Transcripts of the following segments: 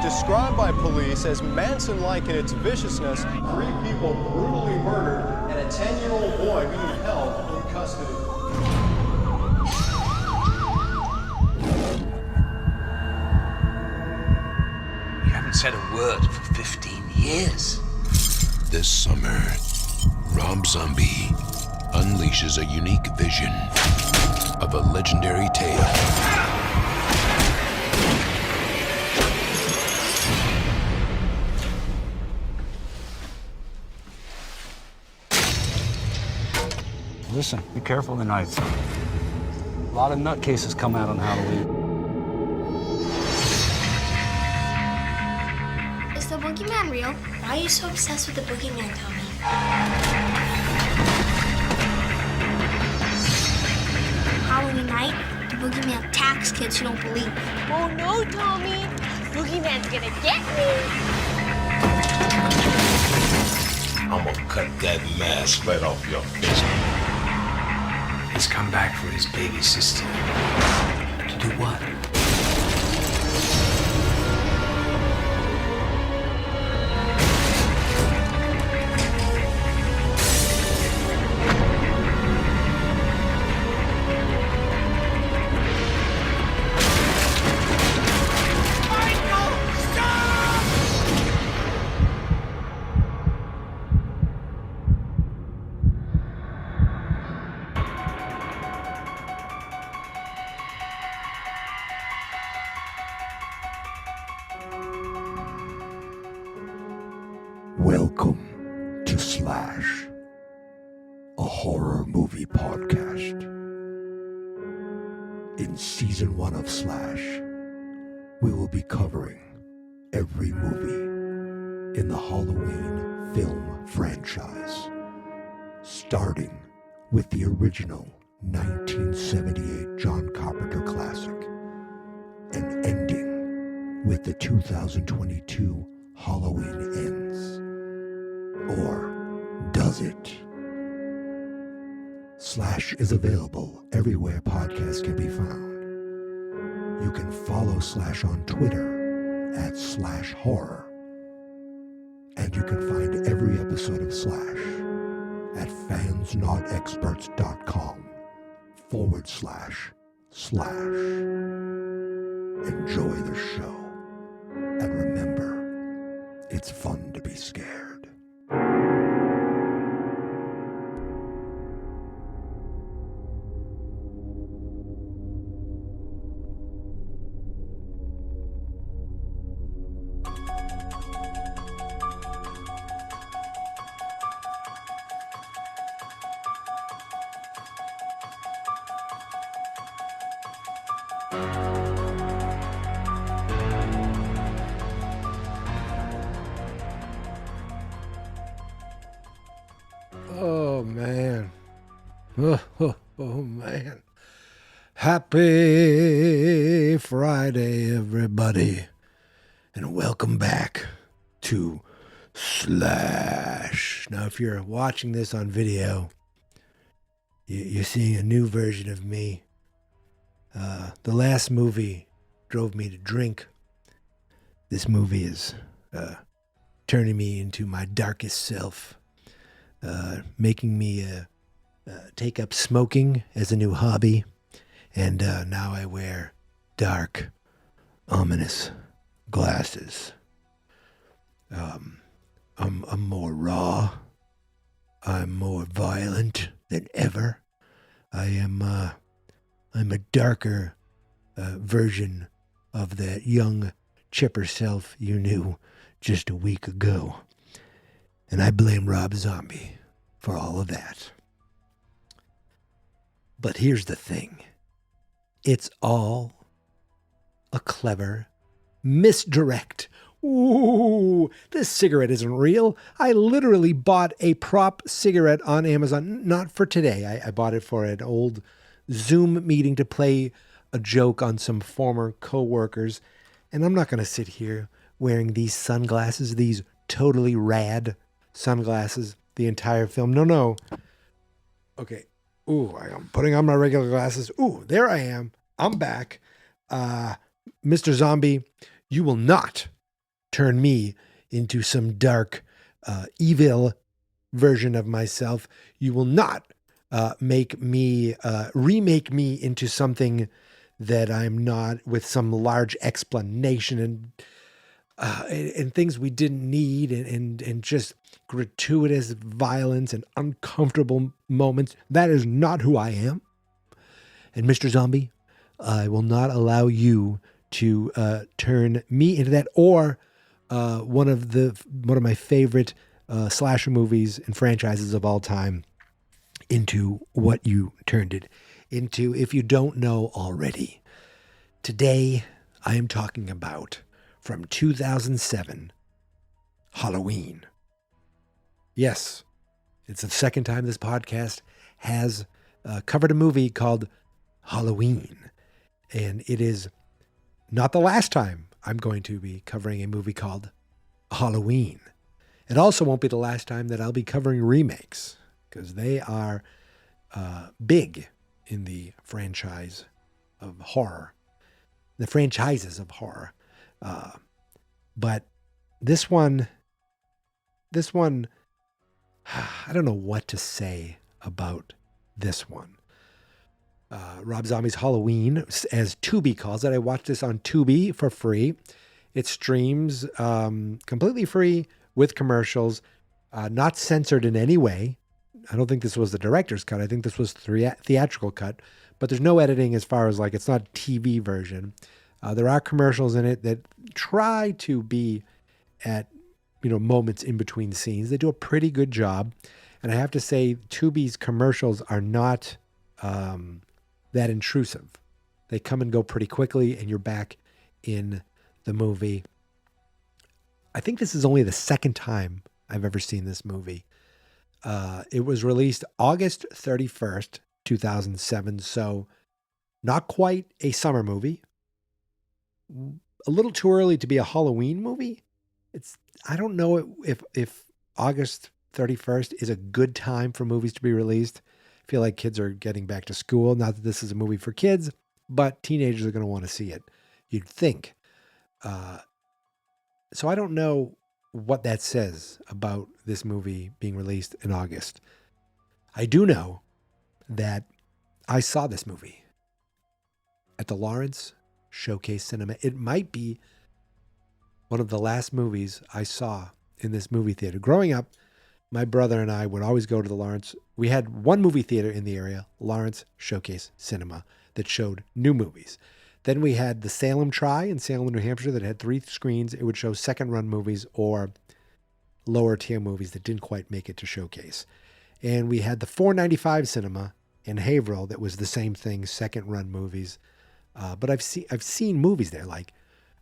described by police as Manson-like in its viciousness, 3 people brutally murdered, and a 10-year-old boy being held in custody. You haven't said a word for 15 years. This summer, Rob Zombie unleashes a unique vision of a legendary tale. Listen, be careful tonight. A lot of nutcases come out on Halloween. Is the boogeyman real? Why are you so obsessed with the boogeyman, Tommy? Halloween night, the boogeyman attacks kids who don't believe. Oh no, Tommy! Boogeyman's gonna get me! I'm gonna cut that mask right off your face. He's come back for his baby sister. To do what? Welcome to Slash, a horror movie podcast. In season 1 of Slash, we will be covering every movie in the Halloween film franchise, starting with the original 1978 John Carpenter classic and ending with the 2022 Halloween Ends. Or does it? Slash is available everywhere podcasts can be found. You can follow Slash on Twitter at Slash Horror. And you can find every episode of Slash at fansnotexperts.com/slash. Enjoy the show. And remember, it's fun to be scared. Oh, man. Oh, man. Happy Friday, everybody. And welcome back to Slash. Now, if you're watching this on video, you're seeing a new version of me. The last movie drove me to drink. This movie is turning me into my darkest self. Making me take up smoking as a new hobby. And now I wear dark, ominous glasses. I'm more raw. I'm more violent than ever. I'm a darker version of that young, chipper self you knew just a week ago. And I blame Rob Zombie for all of that. But here's the thing. It's all a clever misdirect. Ooh, this cigarette isn't real. I literally bought a prop cigarette on Amazon. Not for today. I bought it for an old Zoom meeting to play a joke on some former co-workers. And I'm not going to sit here wearing these sunglasses, these totally rad sunglasses, the entire film. No. Okay. Ooh, I'm putting on my regular glasses. Ooh, there I am. I'm back. Mr. Zombie, you will not turn me into some dark, evil version of myself. You will not remake me into something that I'm not, with some large explanation and things we didn't need, and just gratuitous violence and uncomfortable moments. That is not who I am. And Mr. Zombie, I will not allow you to turn me into that, or one of my favorite slasher movies and franchises of all time into what you turned it into, if you don't know already. Today, I am talking about, from 2007, Halloween. Yes, it's the second time this podcast has covered a movie called Halloween. And it is not the last time I'm going to be covering a movie called Halloween. It also won't be the last time that I'll be covering remakes, because they are big in the franchise of horror, the franchises of horror. But this one, I don't know what to say about this one. Rob Zombie's Halloween, as Tubi calls it. I watched this on Tubi for free. It streams completely free with commercials, not censored in any way. I don't think this was the director's cut. I think this was theatrical cut, but there's no editing as far as, like, it's not a TV version. There are commercials in it that try to be at, moments in between scenes. They do a pretty good job. And I have to say, Tubi's commercials are not that intrusive. They come and go pretty quickly, and you're back in the movie. I think this is only the second time I've ever seen this movie. It was released August 31st, 2007, so not quite a summer movie. A little too early to be a Halloween movie. I don't know if August 31st is a good time for movies to be released. I feel like kids are getting back to school. Not that this is a movie for kids, but teenagers are going to want to see it, you'd think. So I don't know what that says about this movie being released in August. I do know that I saw this movie at the Lawrence Showcase Cinema. It might be one of the last movies I saw in this movie theater. Growing up, my brother and I would always go to the Lawrence. We had one movie theater in the area, Lawrence Showcase Cinema, that showed new movies. Then we had the Salem Try in Salem, New Hampshire, that had 3 screens. It would show second-run movies or lower-tier movies that didn't quite make it to Showcase. And we had the 495 Cinema in Haverhill that was the same thing, second-run movies. But I've seen movies there. Like,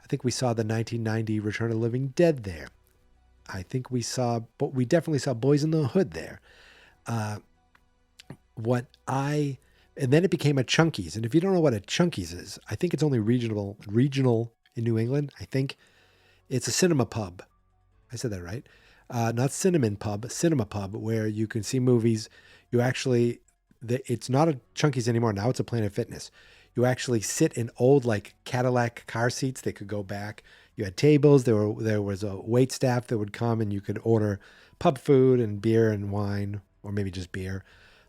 I think we saw the 1990 Return of the Living Dead there. I think we definitely saw Boys in the Hood there. And then it became a Chunky's. And if you don't know what a Chunky's is, I think it's only regional in New England. I think it's a cinema pub. I said that right. Not cinnamon pub, cinema pub, where you can see movies. It's not a Chunky's anymore. Now it's a Planet Fitness. You actually sit in old, like, Cadillac car seats that could go back. You had tables. There was a wait staff that would come, and you could order pub food and beer and wine, or maybe just beer.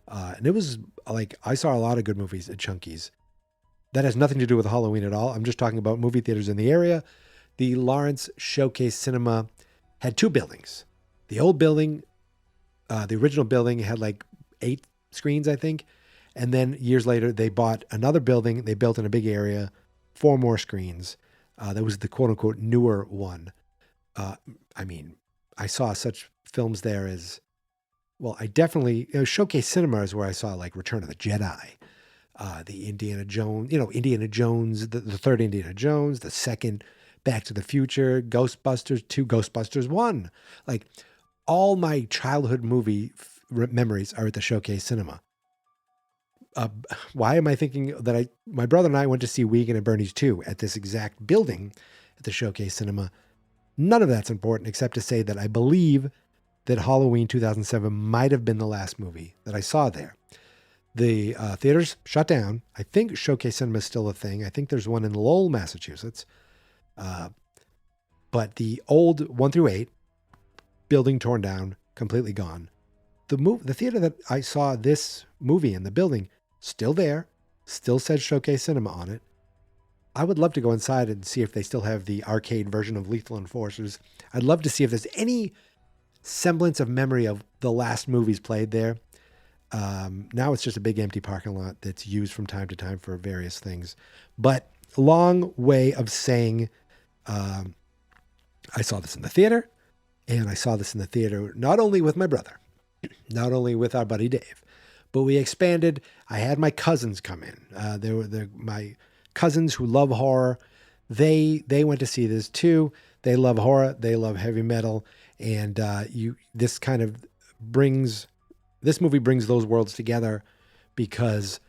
And it was like, I saw a lot of good movies at Chunky's. That has nothing to do with Halloween at all. I'm just talking about movie theaters in the area. The Lawrence Showcase Cinema had 2 buildings. The old building, the original building, had like 8 screens, I think. And then years later, they bought another building. They built in a big area, 4 more screens. That was the quote-unquote newer one. I saw such films there as, well, Showcase Cinema is where I saw, like, Return of the Jedi, the Indiana Jones, the third Indiana Jones, the second Back to the Future, Ghostbusters 2, Ghostbusters 1. Like, all my childhood movie memories are at the Showcase Cinema. Why am I thinking that my brother and I went to see Wiegand and Bernie's 2 at this exact building at the Showcase Cinema? None of that's important, except to say that I believe that Halloween 2007 might have been the last movie that I saw there. The theaters shut down. I think Showcase Cinema is still a thing. I think there's one in Lowell, Massachusetts. But the old 1 through 8, building torn down, completely gone. The theater that I saw this movie in, the building, still there, still says Showcase Cinema on it. I would love to go inside and see if they still have the arcade version of Lethal Enforcers. I'd love to see if there's any semblance of memory of the last movies played there. Now it's just a big empty parking lot that's used from time to time for various things. But long way of saying, I saw this in the theater, and I saw this in the theater not only with my brother, not only with our buddy Dave, but we expanded. I had my cousins come in. They were my cousins who love horror. They went to see this too. They love horror. They love heavy metal, and this movie brings those worlds together because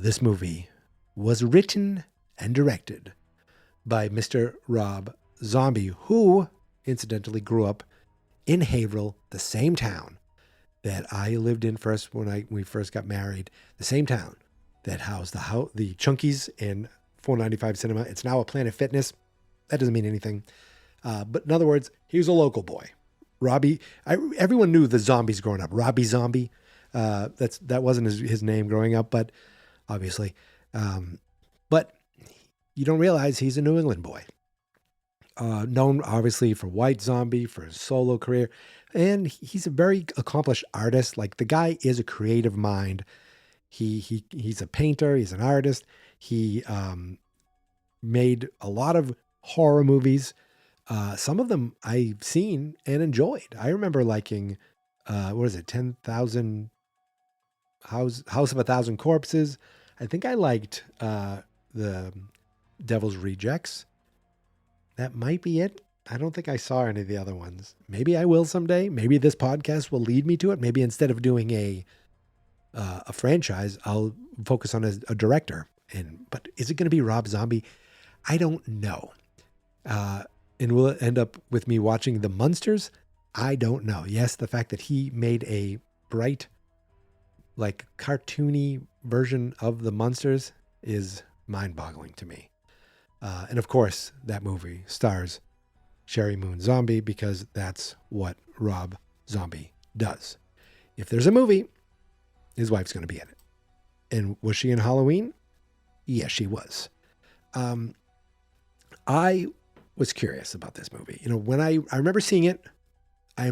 this movie was written and directed by Mr. Rob Zombie, who incidentally grew up in Haverhill, the same town that I lived in first when we first got married, the same town that housed the Chunkies and 495 Cinema. It's now a Planet Fitness. That doesn't mean anything. But in other words, he was a local boy. Robbie, everyone knew the Zombies growing up. Robbie Zombie. That wasn't his name growing up, but obviously. But you don't realize he's a New England boy. Known obviously for White Zombie, for his solo career. And he's a very accomplished artist. Like, the guy is a creative mind. He's a painter. He's an artist. He made a lot of horror movies. Some of them I've seen and enjoyed. I remember liking, 10,000 House of a Thousand Corpses. I think I liked the Devil's Rejects. That might be it. I don't think I saw any of the other ones. Maybe I will someday. Maybe this podcast will lead me to it. Maybe instead of doing a franchise, I'll focus on a director. But is it going to be Rob Zombie? I don't know. And will it end up with me watching The Munsters? I don't know. Yes, the fact that he made a bright, like, cartoony version of The Munsters is mind-boggling to me. And of course, that movie stars Sheri Moon Zombie, because that's what Rob Zombie does. If there's a movie, his wife's going to be in it. And was she in Halloween? Yes, she was. I was curious about this movie. When I remember seeing it, I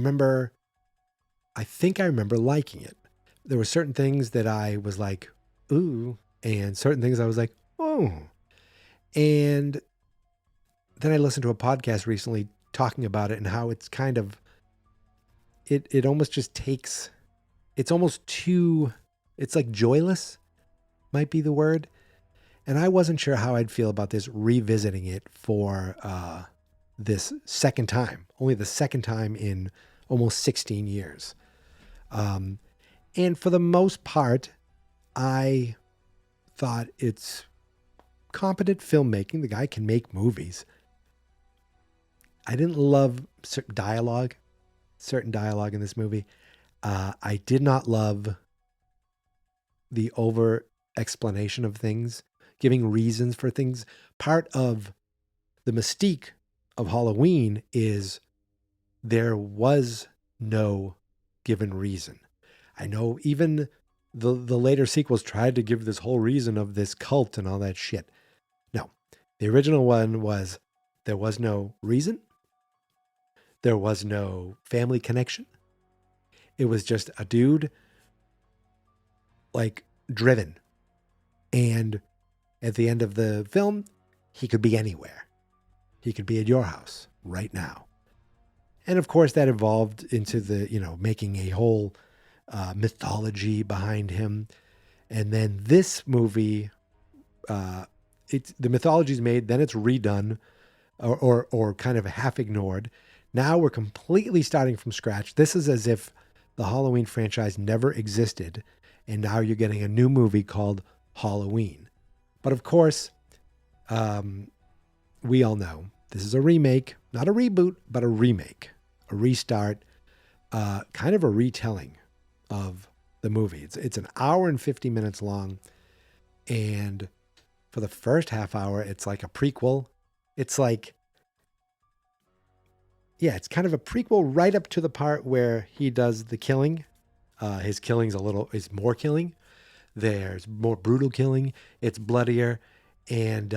think I remember liking it. There were certain things that I was like, ooh, and certain things I was like, oh. And then I listened to a podcast recently talking about it and how it's kind of, it almost just takes, it's almost too, it's like joyless might be the word. And I wasn't sure how I'd feel about this revisiting it for this second time, only the second time in almost 16 years. And for the most part, I thought it's competent filmmaking. The guy can make movies. I didn't love certain dialogue in this movie. I did not love the over explanation of things, giving reasons for things. Part of the mystique of Halloween is there was no given reason. I know even the later sequels tried to give this whole reason of this cult and all that shit. No, the original one was there was no reason. There was no family connection. It was just a dude, like, driven. And at the end of the film, he could be anywhere. He could be at your house right now. And of course that evolved into the, making a whole mythology behind him. And then this movie, the mythology's made, then it's redone or kind of half ignored. Now we're completely starting from scratch. This is as if the Halloween franchise never existed. And now you're getting a new movie called Halloween. But of course, we all know this is a remake, not a reboot, but a remake, a restart, kind of a retelling of the movie. It's an hour and 50 minutes long. And for the first half hour, it's like a prequel. It's like yeah, it's kind of a prequel right up to the part where he does the killing. His killing's is more killing. There's more brutal killing. It's bloodier. And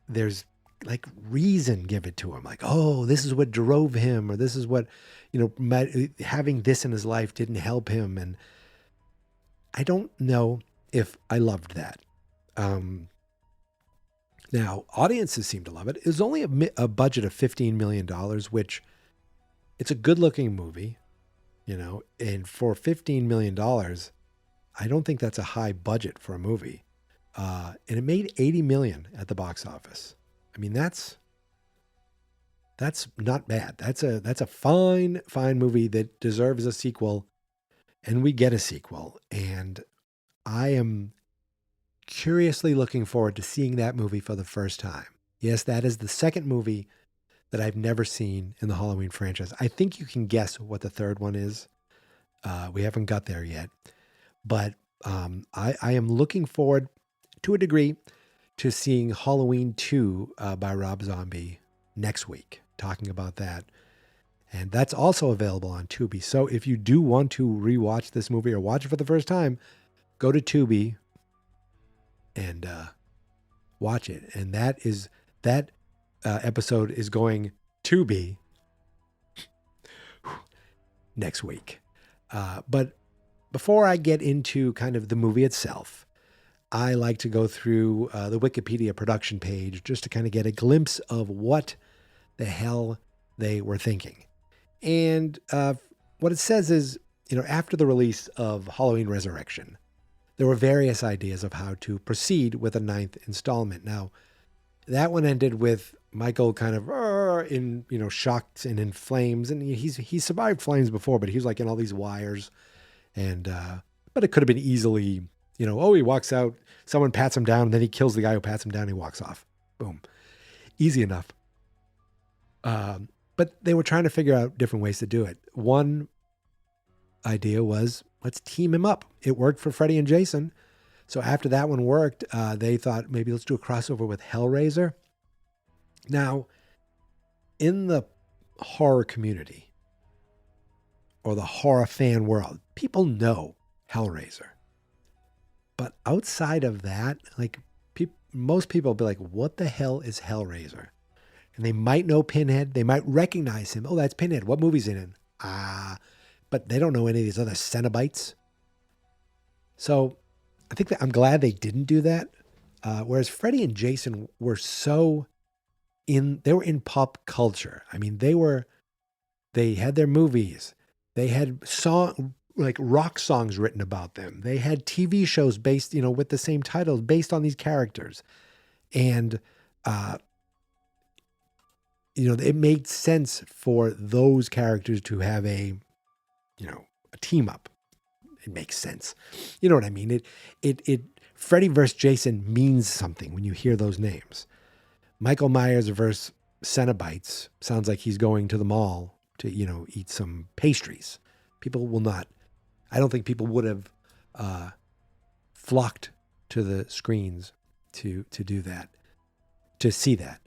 there's like reason given to him. Like, oh, this is what drove him, or this is what, having this in his life didn't help him. And I don't know if I loved that. Now, audiences seem to love it. It was only a budget of $15 million, which it's a good-looking movie, and for $15 million, I don't think that's a high budget for a movie. And it made $80 million at the box office. I mean, that's not bad. That's a fine movie that deserves a sequel, and we get a sequel. And I am curiously looking forward to seeing that movie for the first time. Yes, that is the second movie that I've never seen in the Halloween franchise. I think you can guess what the third one is. We haven't got there yet. But I am looking forward, to a degree, to seeing Halloween 2 by Rob Zombie next week, talking about that. And that's also available on Tubi. So if you do want to rewatch this movie or watch it for the first time, go to Tubi and watch it. And that episode is going to be next week. But before I get into kind of the movie itself, I like to go through the Wikipedia production page just to kind of get a glimpse of what the hell they were thinking. And what it says is, after the release of Halloween Resurrection, there were various ideas of how to proceed with a 9th installment. Now, that one ended with Michael kind of in shocked and in flames, and he's survived flames before, but he was like in all these wires, and but it could have been easily, he walks out, someone pats him down, and then he kills the guy who pats him down, and he walks off. Boom, easy enough. But they were trying to figure out different ways to do it. One idea was, let's team him up. It worked for Freddy and Jason. So after that one worked, they thought maybe let's do a crossover with Hellraiser. Now, in the horror community or the horror fan world, people know Hellraiser. But outside of that, most people will be like, what the hell is Hellraiser? And they might know Pinhead. They might recognize him. Oh, that's Pinhead. What movie's it in? But they don't know any of these other Cenobites. So I think that I'm glad they didn't do that. Whereas Freddy and Jason were they were in pop culture. I mean, they had their movies. They had rock songs written about them. They had TV shows based, with the same titles based on these characters. And, it made sense for those characters to have a team up. It makes sense. You know what I mean? It Freddy versus Jason means something when you hear those names. Michael Myers versus Cenobites sounds like he's going to the mall to, eat some pastries. People will not. I don't think people would have flocked to the screens to do that, to see that.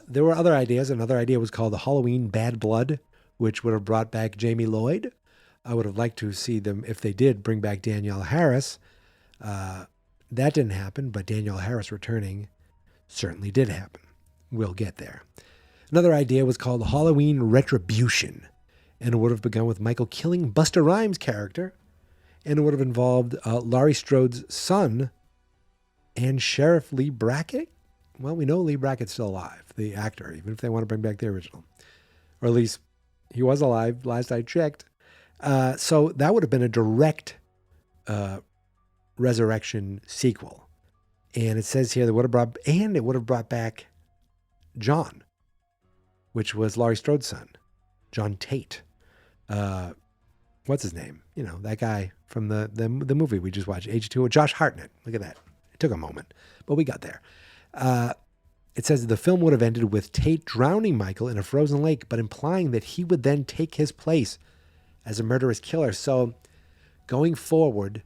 There were other ideas. Another idea was called the Halloween Bad Blood, which would have brought back Jamie Lloyd. I would have liked to see them, if they did, bring back Danielle Harris. That didn't happen, but Danielle Harris returning certainly did happen. We'll get there. Another idea was called Halloween Retribution, and it would have begun with Michael killing Busta Rhymes' character, and it would have involved Laurie Strode's son and Sheriff Lee Brackett. Well, we know Lee Brackett's still alive, the actor, even if they want to bring back the original. Or at least he was alive last I checked. So that would have been a direct Resurrection sequel. And it says here that it would have brought back John, which was Laurie Strode's son, John Tate. What's his name? That guy from the movie we just watched, Age 2, Josh Hartnett. Look at that. It took a moment, but we got there. It says the film would have ended with Tate drowning Michael in a frozen lake, but implying that he would then take his place as a murderous killer. So going forward,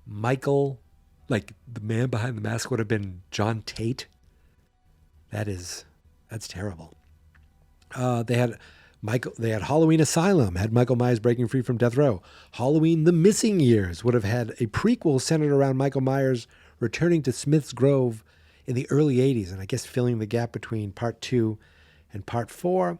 Michael, the man behind the mask, would have been John Tate. That's terrible. They had Halloween Asylum, had Michael Myers breaking free from death row. Halloween The Missing Years would have had a prequel centered around Michael Myers returning to Smith's Grove in the early 80s, and I guess filling the gap between part 2 and part 4.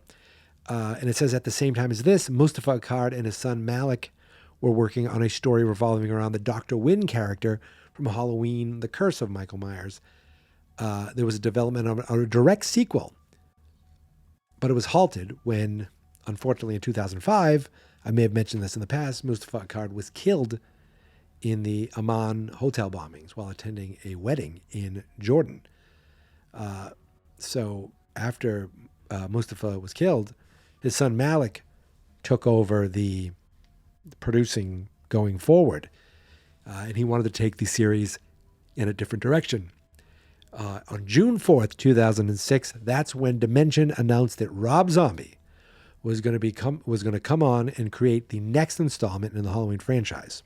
And it says at the same time as this, Mustafa Akkad and his son Malik were working on a story revolving around the Dr. Wynn character from Halloween, The Curse of Michael Myers. There was a development of a direct sequel, but it was halted when, unfortunately, in 2005, I may have mentioned this in the past, Mustafa Akkad was killed in the Amman hotel bombings while attending a wedding in Jordan. So after Mustafa was killed, his son Malik took over the producing going forward. And he wanted to take the series in a different direction. On June 4th, 2006, that's when Dimension announced that Rob Zombie was going to come on and create the next installment in the Halloween franchise.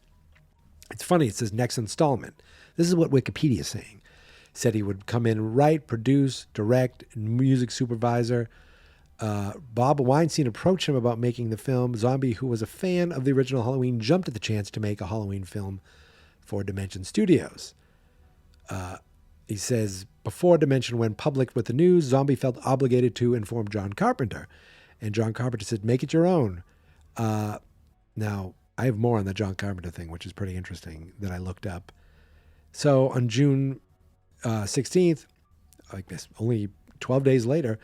It's funny, it says next installment. This is what Wikipedia is saying. Said he would come in, write, produce, direct, and music supervisor. Bob Weinstein approached him about making the film. Zombie, who was a fan of the original Halloween, jumped at the chance to make a Halloween film for Dimension Studios. He says, before Dimension went public with the news, Zombie felt obligated to inform John Carpenter. And John Carpenter said, make it your own. Now, I have more on the John Carpenter thing, which is pretty interesting, that I looked up. So on June 16th, I guess only 12 days later,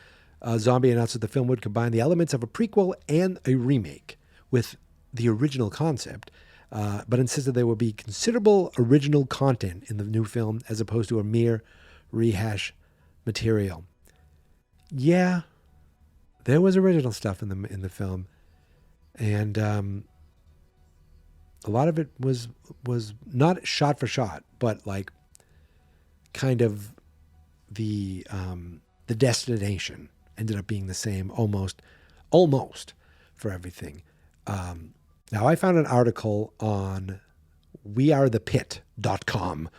Zombie announced that the film would combine the elements of a prequel and a remake with the original concept, but insisted there would be considerable original content in the new film as opposed to a mere rehash material. Yeah, there was original stuff in the film, and a lot of it was not shot for shot, but like kind of the destination ended up being the same almost for everything. Now, I found an article on wearethepit.com.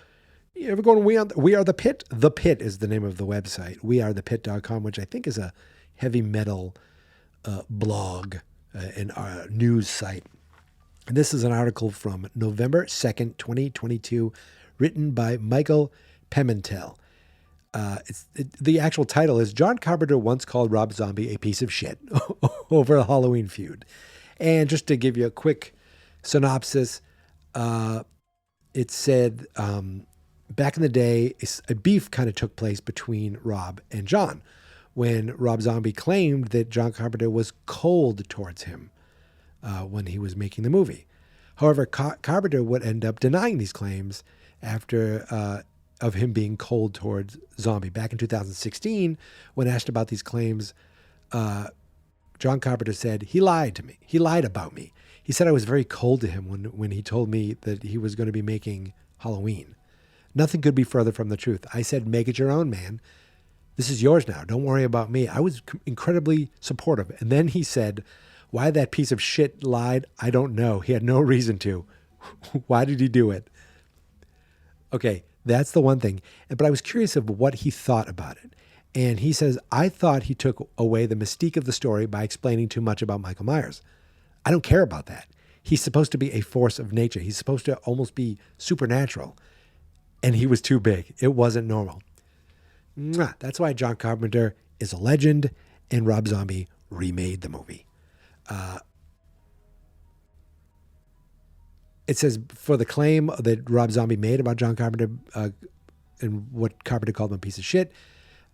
You ever go to We Are the Pit? The Pit is the name of the website, wearethepit.com, which I think is a heavy metal blog and news site. And this is an article from November 2nd, 2022, written by Michael Pimentel. The actual title is John Carpenter once called Rob Zombie a piece of shit over a Halloween feud. And just to give you a quick synopsis, it said back in the day, a beef kind of took place between Rob and John when Rob Zombie claimed that John Carpenter was cold towards him when he was making the movie. However, Carpenter would end up denying these claims after of him being cold towards Zombie. Back in 2016, when asked about these claims, John Carpenter said, he lied to me. He lied about me. He said I was very cold to him when he told me that he was going to be making Halloween. Nothing could be further from the truth. I said, make it your own, man. This is yours now. Don't worry about me. I was incredibly supportive. And then he said, why that piece of shit lied, I don't know. He had no reason to. Why did he do it? Okay, that's the one thing. But I was curious of what he thought about it. And he says, I thought he took away the mystique of the story by explaining too much about Michael Myers. I don't care about that. He's supposed to be a force of nature. He's supposed to almost be supernatural. And he was too big. It wasn't normal. That's why John Carpenter is a legend and Rob Zombie remade the movie. It says, for the claim that Rob Zombie made about John Carpenter and what Carpenter called him a piece of shit,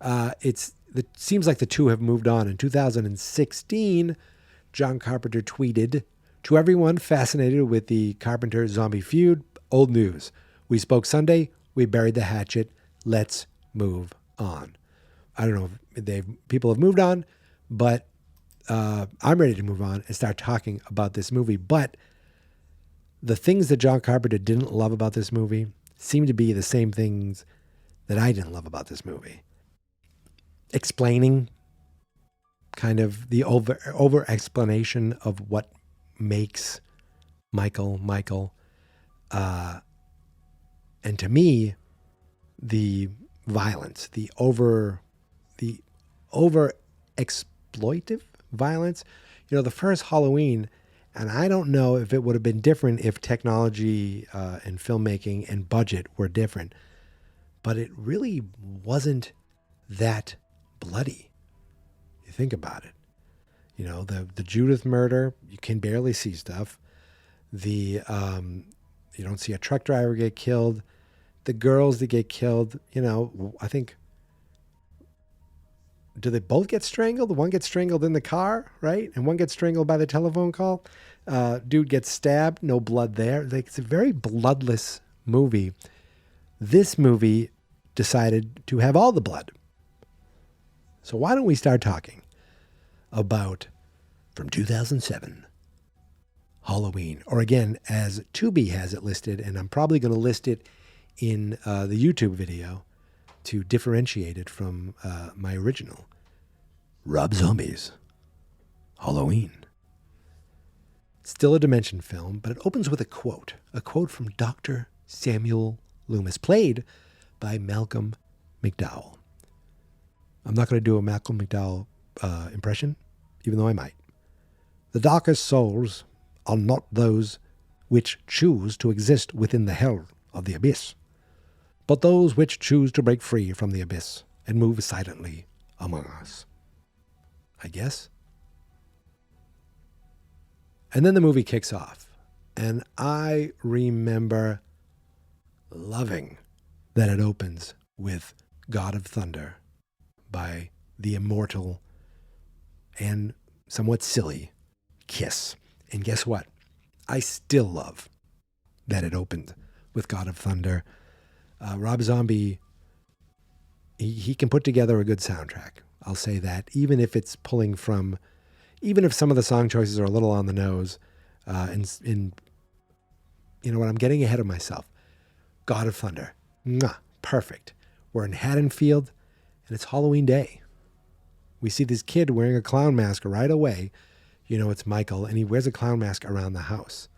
it seems like the two have moved on. In 2016, John Carpenter tweeted, to everyone fascinated with the Carpenter-Zombie feud, old news. We spoke Sunday. We buried the hatchet. Let's move on. I don't know if people have moved on, but I'm ready to move on and start talking about this movie. But the things that John Carpenter didn't love about this movie seem to be the same things that I didn't love about this movie. Explaining kind of the over explanation of what makes Michael. And to me, the violence, the over exploitive violence. You know, the first Halloween, and I don't know if it would have been different if technology and filmmaking and budget were different, but it really wasn't that bloody. You think about it. You know, the Judith murder, you can barely see stuff. You don't see a truck driver get killed. The girls that get killed, you know, I think, do they both get strangled? One gets strangled in the car, right? And one gets strangled by the telephone call. Dude gets stabbed, no blood there. Like, it's a very bloodless movie. This movie decided to have all the blood. So why don't we start talking about, from 2007, Halloween, or again, as Tubi has it listed, and I'm probably going to list it in the YouTube video to differentiate it from my original, Rob Zombie's Halloween. Still a Dimension film, but it opens with a quote from Dr. Samuel Loomis, played by Malcolm McDowell. I'm not going to do a Malcolm McDowell impression, even though I might. The darkest souls are not those which choose to exist within the hell of the abyss, but those which choose to break free from the abyss and move silently among us. I guess. And then the movie kicks off, and I remember loving that it opens with God of Thunder by the immortal and somewhat silly Kiss. And guess what? I still love that it opened with God of Thunder. Rob Zombie, he can put together a good soundtrack. I'll say that. Even if it's pulling from, even if some of the song choices are a little on the nose, you know what, I'm getting ahead of myself. God of Thunder, perfect. We're in Haddonfield, and it's Halloween Day. We see this kid wearing a clown mask right away. You know, it's Michael, and he wears a clown mask around the house.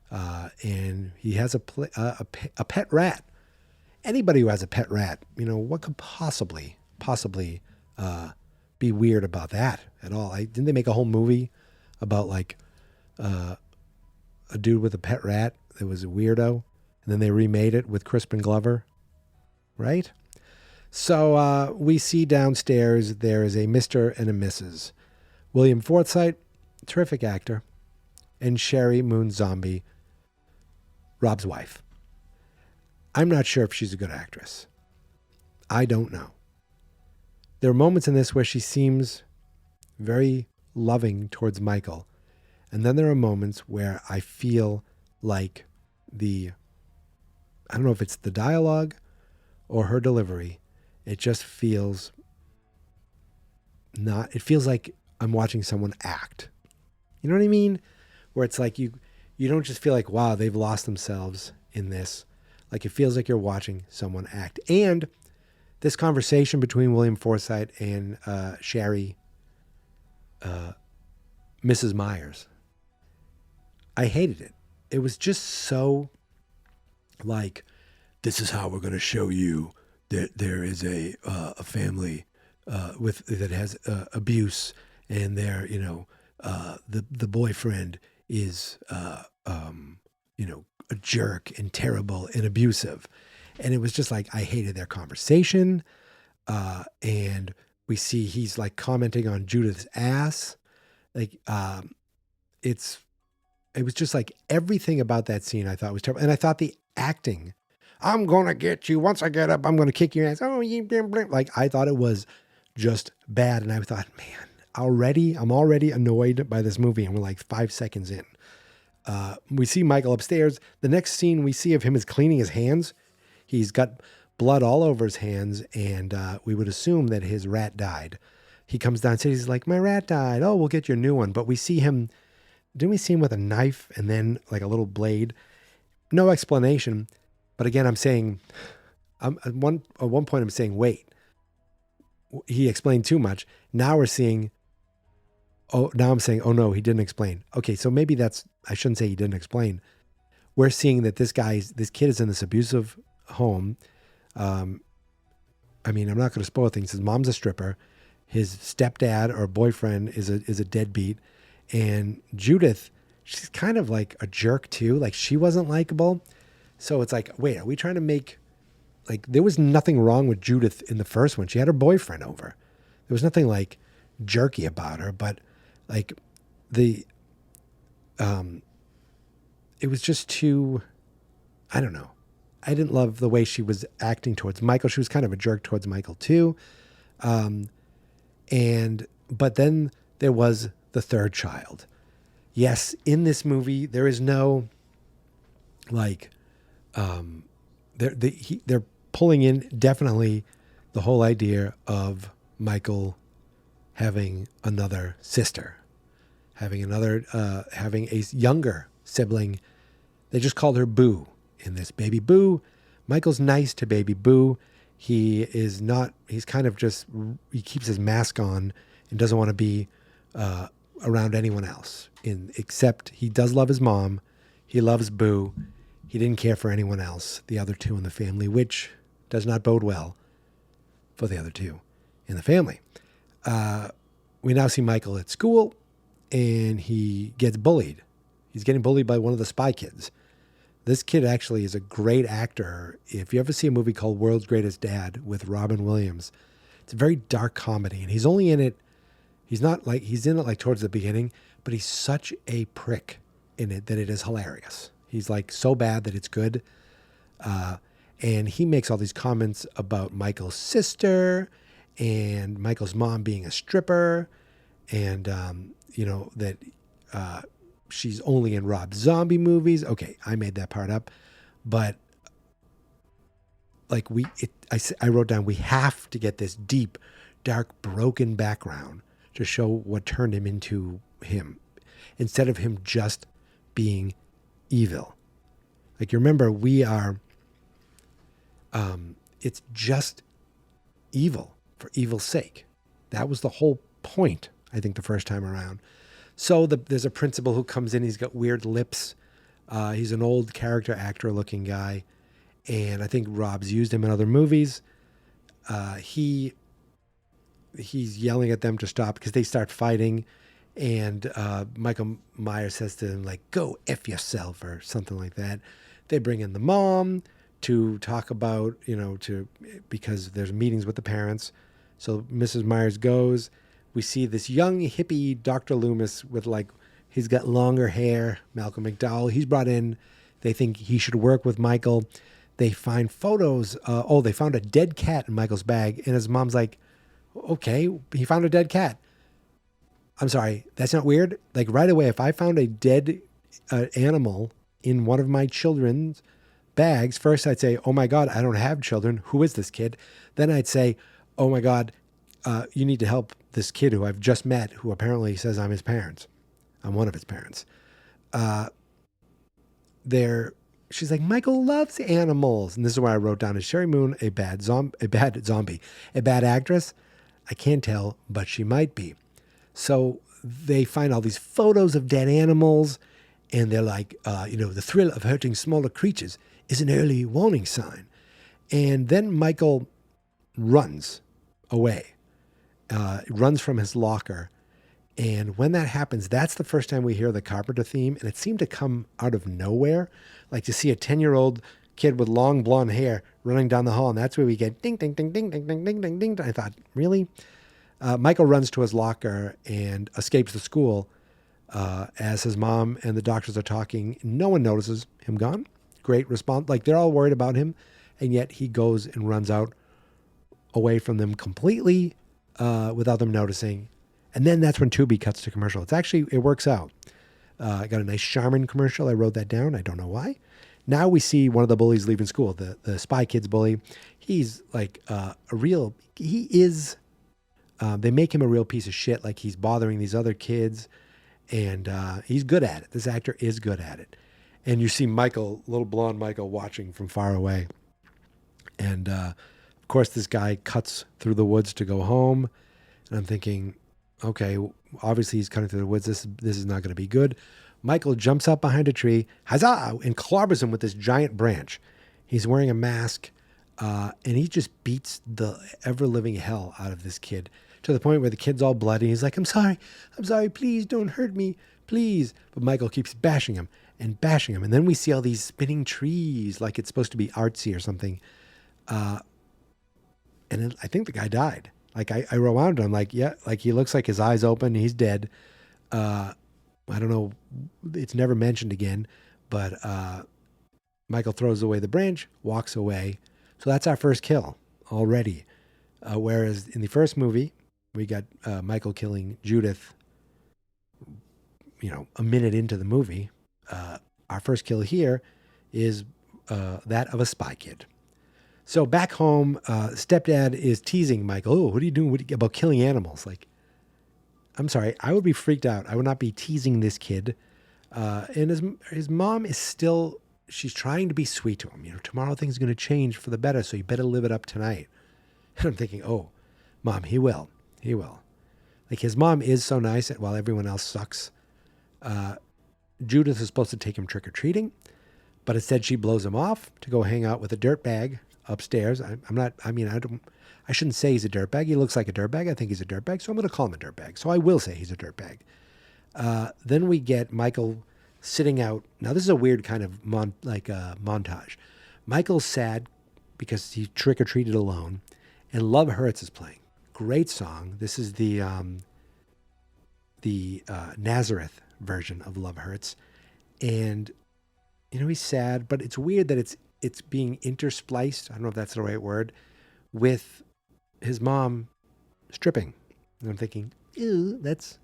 And he has a pet rat. Anybody who has a pet rat, you know, what could possibly be weird about that at all? Didn't they make a whole movie about like a dude with a pet rat that was a weirdo, and then they remade it with Crispin Glover, right? So we see downstairs there is a Mr. and a Mrs. William Forsythe, terrific actor, and Sheri Moon Zombie, Rob's wife. I'm not sure if she's a good actress. I don't know. There are moments in this where she seems very loving towards Michael. And then there are moments where I feel like I don't know if it's the dialogue or her delivery. It just feels it feels like I'm watching someone act. You know what I mean? Where it's like you don't just feel like, wow, they've lost themselves in this. Like, it feels like you're watching someone act. And this conversation between William Forsythe and Sheri, Mrs. Myers, I hated it. It was just so like, this is how we're going to show you that there is a family that has abuse, and they're, you know, the boyfriend is you know, a jerk and terrible and abusive. And it was just like, I hated their conversation. And we see he's like commenting on Judith's ass. Like, it was just like everything about that scene I thought was terrible. And I thought the acting, I'm going to get you. Once I get up, I'm going to kick your ass. Oh, like, I thought it was just bad. And I thought, man, I'm already annoyed by this movie. And we're like 5 seconds in. We see Michael upstairs. The next scene we see of him is cleaning his hands. He's got blood all over his hands, and we would assume that his rat died. He comes downstairs. He's like, my rat died. Oh, we'll get you a new one. But we see him. Didn't we see him with a knife and then like a little blade? No explanation. But again, I'm saying, at one point I'm saying, wait. He explained too much. Now we're seeing. Oh, now I'm saying, oh no, he didn't explain. Okay, so maybe I shouldn't say he didn't explain. We're seeing that this kid is in this abusive home. I mean, I'm not going to spoil things. His mom's a stripper, his stepdad or boyfriend is a deadbeat, and Judith, she's kind of like a jerk too. Like she wasn't likable. So it's like, wait, are we trying to make, like, there was nothing wrong with Judith in the first one. She had her boyfriend over. There was nothing like jerky about her, but like it was just too, I don't know. I didn't love the way she was acting towards Michael. She was kind of a jerk towards Michael too. But then there was the third child. Yes, in this movie, there is no, like, they're pulling in definitely the whole idea of Michael having another sister, having a younger sibling. They just called her Boo in this, Baby Boo. Michael's nice to Baby Boo. He kind of just, he keeps his mask on and doesn't want to be around anyone else, except he does love his mom. He loves Boo. He didn't care for anyone else, the other two in the family, which does not bode well for the other two in the family. We now see Michael at school, and he gets bullied. He's getting bullied by one of the spy kids. This kid actually is a great actor. If you ever see a movie called World's Greatest Dad with Robin Williams, it's a very dark comedy, and he's only in it. He's in it like towards the beginning, but he's such a prick in it that it is hilarious. He's like so bad that it's good. And he makes all these comments about Michael's sister and Michael's mom being a stripper, and that she's only in Rob Zombie movies. Okay, I made that part up, but like I wrote down, we have to get this deep, dark, broken background to show what turned him into him, instead of him just being evil. Like, you remember, we are, it's just evil for evil's sake. That was the whole point, I think, the first time around. So there's a principal who comes in. He's got weird lips. He's an old character actor looking guy. And I think Rob's used him in other movies. He's yelling at them to stop because they start fighting. And Michael Myers says to him, like, go F yourself or something like that. They bring in the mom to talk about, because there's meetings with the parents. So Mrs. Myers goes. We see this young hippie Dr. Loomis with, like, he's got longer hair, Malcolm McDowell. He's brought in. They think he should work with Michael. They find photos. They found a dead cat in Michael's bag. And his mom's like, okay, he found a dead cat. I'm sorry, that's not weird? Like, right away, if I found a dead animal in one of my children's bags, first I'd say, oh my God, I don't have children. Who is this kid? Then I'd say, oh my God, you need to help this kid who I've just met, who apparently says I'm his parents. I'm one of his parents. She's like, Michael loves animals. And this is where I wrote down, is Sheri Moon a bad zombie, a bad actress? I can't tell, but she might be. So they find all these photos of dead animals, and they're like, the thrill of hurting smaller creatures is an early warning sign. And then Michael runs away, runs from his locker. And when that happens, that's the first time we hear the Carpenter theme, and it seemed to come out of nowhere. Like, to see a 10-year-old kid with long blonde hair running down the hall, and that's where we get ding, ding, ding, ding, ding, ding, ding, ding, ding. I thought, really? Michael runs to his locker and escapes the school as his mom and the doctors are talking. No one notices him gone. Great response. Like, they're all worried about him, and yet he goes and runs out away from them completely without them noticing. And then that's when Tubi cuts to commercial. It works out. I got a nice Charmin commercial. I wrote that down. I don't know why. Now we see one of the bullies leaving school, the Spy Kids bully. He's like they make him a real piece of shit. Like, he's bothering these other kids, and he's good at it. This actor is good at it. And you see Michael, little blonde Michael, watching from far away. And of course, this guy cuts through the woods to go home. And I'm thinking, okay, obviously he's cutting through the woods. This is not going to be good. Michael jumps up behind a tree, huzzah, and clobbers him with this giant branch. He's wearing a mask, and he just beats the ever-living hell out of this kid. to the point where the kid's all bloody. He's like, I'm sorry, please don't hurt me, please. But Michael keeps bashing him. And then we see all these spinning trees like it's supposed to be artsy or something. And then I think the guy died. Like I rewound it. I'm like, yeah, like he looks like his eyes open. He's dead. I don't know. It's never mentioned again, but Michael throws away the branch, walks away. So that's our first kill already. Whereas in the first movie, we got Michael killing Judith, a minute into the movie. Our first kill here is that of a spy kid. So back home, stepdad is teasing Michael. Oh, what are you doing about killing animals? Like, I'm sorry, I would be freaked out. I would not be teasing this kid. And his mom is still, she's trying to be sweet to him. Tomorrow things are going to change for the better, so you better live it up tonight. And I'm thinking, oh, Mom, he will. Like, his mom is so nice while everyone else sucks. Judith is supposed to take him trick-or-treating, but instead she blows him off to go hang out with a dirtbag upstairs. I shouldn't say he's a dirtbag. He looks like a dirtbag. I think he's a dirtbag, so I'm going to call him a dirtbag. So I will say he's a dirtbag. Then we get Michael sitting out. Now, this is a weird kind of montage. Michael's sad because he trick-or-treated alone, and Love Hurts is playing. Great song. This is the Nazareth version of Love Hurts. And, he's sad, but it's weird that it's being interspliced, I don't know if that's the right word, with his mom stripping. And I'm thinking, ew, that's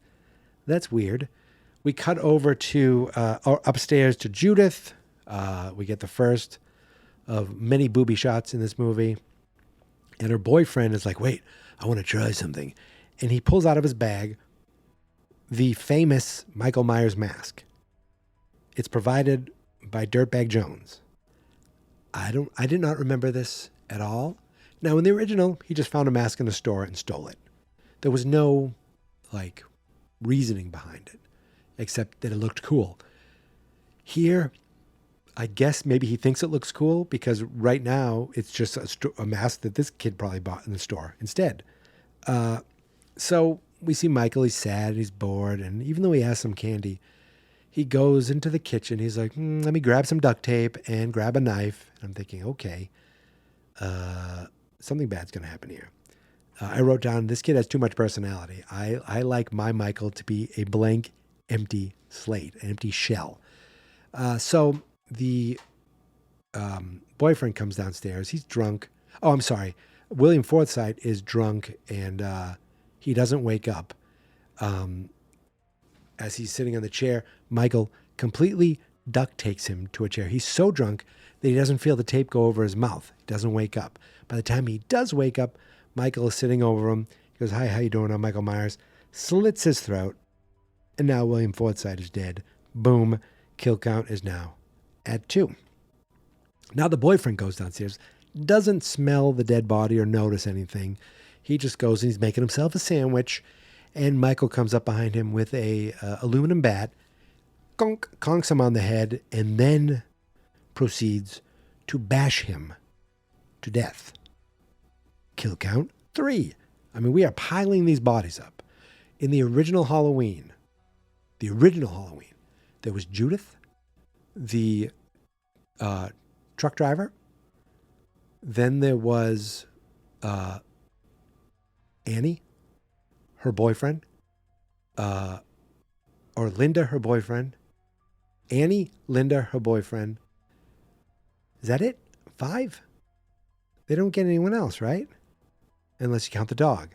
weird. We cut over to upstairs to Judith. We get the first of many booby shots in this movie. And her boyfriend is like, wait, I want to try something. And he pulls out of his bag the famous Michael Myers mask. It's provided by Dirtbag Jones. I did not remember this at all. Now, in the original, he just found a mask in a store and stole it. There was no, reasoning behind it, except that it looked cool. Here, I guess maybe he thinks it looks cool because right now it's just a mask that this kid probably bought in the store instead. So we see Michael, he's sad, he's bored, and even though he has some candy, he goes into the kitchen. He's like, let me grab some duct tape and grab a knife. And I'm thinking, okay, something bad's going to happen here. I wrote down, this kid has too much personality. I like my Michael to be a blank, empty slate, an empty shell. So the boyfriend comes downstairs. He's drunk. Oh, I'm sorry. William Forsythe is drunk and he doesn't wake up. As he's sitting on the chair, Michael completely duct tapes him to a chair. He's so drunk that he doesn't feel the tape go over his mouth. He doesn't wake up. By the time he does wake up, Michael is sitting over him. He goes, hi, how you doing? I'm Michael Myers. Slits his throat. And now William Forsythe is dead. Boom. Kill count is now at 2. Now the boyfriend goes downstairs, doesn't smell the dead body or notice anything. He just goes and he's making himself a sandwich. And Michael comes up behind him with a aluminum bat, conks him on the head, and then proceeds to bash him to death. Kill count 3. I mean, we are piling these bodies up. In the original Halloween, there was Judith, the truck driver. Then there was Annie, her boyfriend, or Linda, her boyfriend. Annie, Linda, her boyfriend. Is that it? 5? They don't get anyone else, right? Unless you count the dog.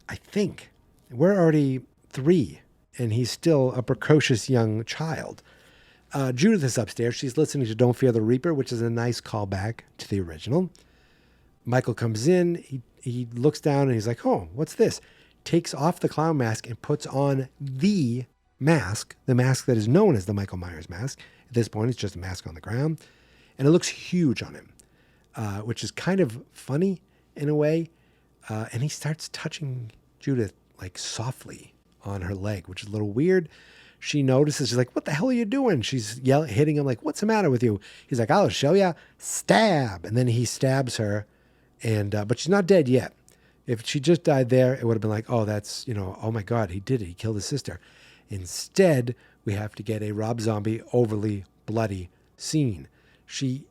I think. We're already 3, and he's still a precocious young child. Judith is upstairs. She's listening to Don't Fear the Reaper, which is a nice callback to the original. Michael comes in. He looks down, and he's like, oh, what's this? Takes off the clown mask and puts on the mask that is known as the Michael Myers mask. At this point, it's just a mask on the ground. And it looks huge on him, which is kind of funny in a way. And he starts touching Judith softly on her leg, which is a little weird. She notices, she's like, what the hell are you doing? She's hitting him like, what's the matter with you? He's like, I'll show ya. Stab. And then he stabs her. And but she's not dead yet. If she just died there, it would have been like, oh, that's, oh my God, he did it. He killed his sister. Instead, we have to get a Rob Zombie overly bloody scene. She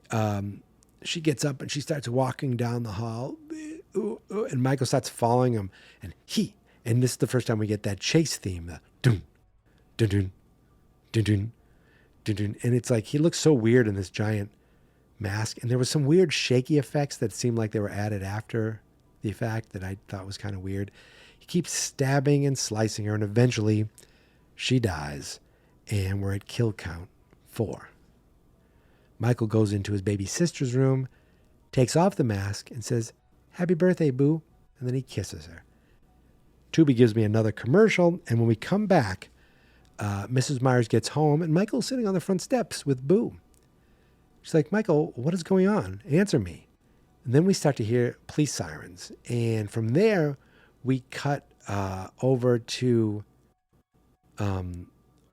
gets up and she starts walking down the hall, and Michael starts following him, and this is the first time we get that chase theme, the dun, dun, dun, dun, dun, dun, dun. And it's like he looks so weird in this giant mask, and there was some weird shaky effects that seemed like they were added after the fact that I thought was kind of weird. He keeps stabbing and slicing her, and eventually she dies, and we're at kill count 4. Michael goes into his baby sister's room, takes off the mask, and says, "Happy birthday, boo," and then he kisses her. Tubi gives me another commercial, and when we come back, Mrs. Myers gets home, and Michael's sitting on the front steps with Boo. She's like, "Michael, what is going on? Answer me." And then we start to hear police sirens. And from there, we cut over to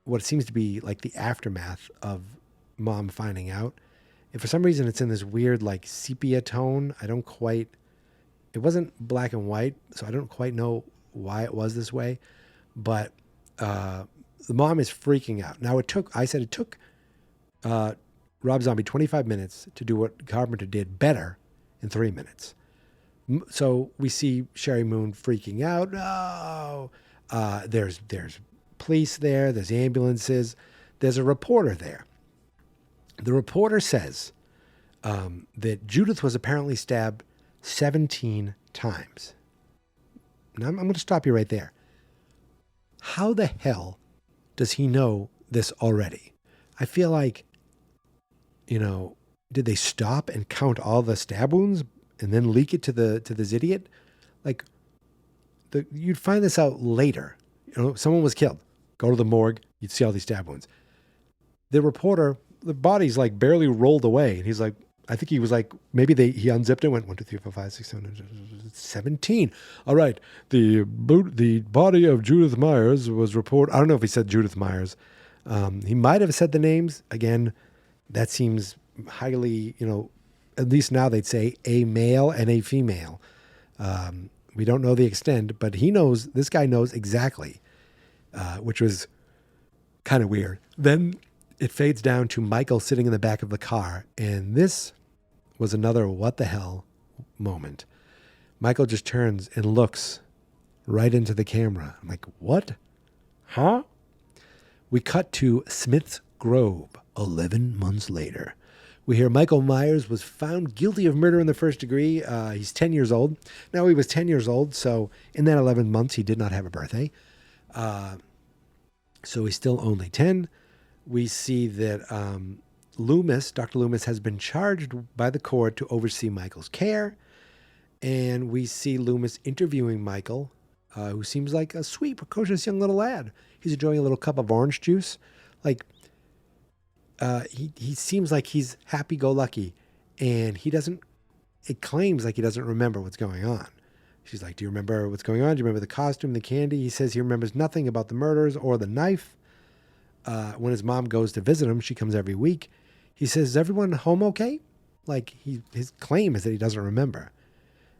what seems to be like the aftermath of Mom finding out. And for some reason, it's in this weird like sepia tone. It wasn't black and white, so I don't quite know why it was this way. But the mom is freaking out. Now, it took Rob Zombie 25 minutes to do what Carpenter did better in 3 minutes. So we see Sheri Moon freaking out. No, there's police there. There's ambulances. There's a reporter there. The reporter says that Judith was apparently stabbed 17 times. Now I'm going to stop you right there. How the hell does he know this already? I feel like, did they stop and count all the stab wounds and then leak it to this idiot? Like, you'd find this out later. Someone was killed. Go to the morgue. You'd see all these stab wounds. The reporter, the body's like barely rolled away. And he's like, I think he was like, maybe he unzipped it, went 1, 2, 3, 4, 5, 6, 7, 17. All right. The body of Judith Myers was reported. I don't know if he said Judith Myers. He might have said the names. Again, that seems highly, at least now they'd say a male and a female. We don't know the extent, but this guy knows exactly, which was kind of weird. Then it fades down to Michael sitting in the back of the car. And this was another what the hell moment. Michael just turns and looks right into the camera. I'm like, what? Huh? We cut to Smith's Grove 11 months later. We hear Michael Myers was found guilty of murder in the first degree. He's 10 years old. Now, he was 10 years old, so in that 11 months, he did not have a birthday. So he's still only 10. We see that Dr. Loomis has been charged by the court to oversee Michael's care. And we see Loomis interviewing Michael, who seems like a sweet, precocious young little lad. He's enjoying a little cup of orange juice. Like, he seems like he's happy-go-lucky. And it claims like he doesn't remember what's going on. She's like, do you remember what's going on? Do you remember the costume, the candy? He says he remembers nothing about the murders or the knife. When his mom goes to visit him, she comes every week. He says, is everyone home okay? Like, his claim is that he doesn't remember.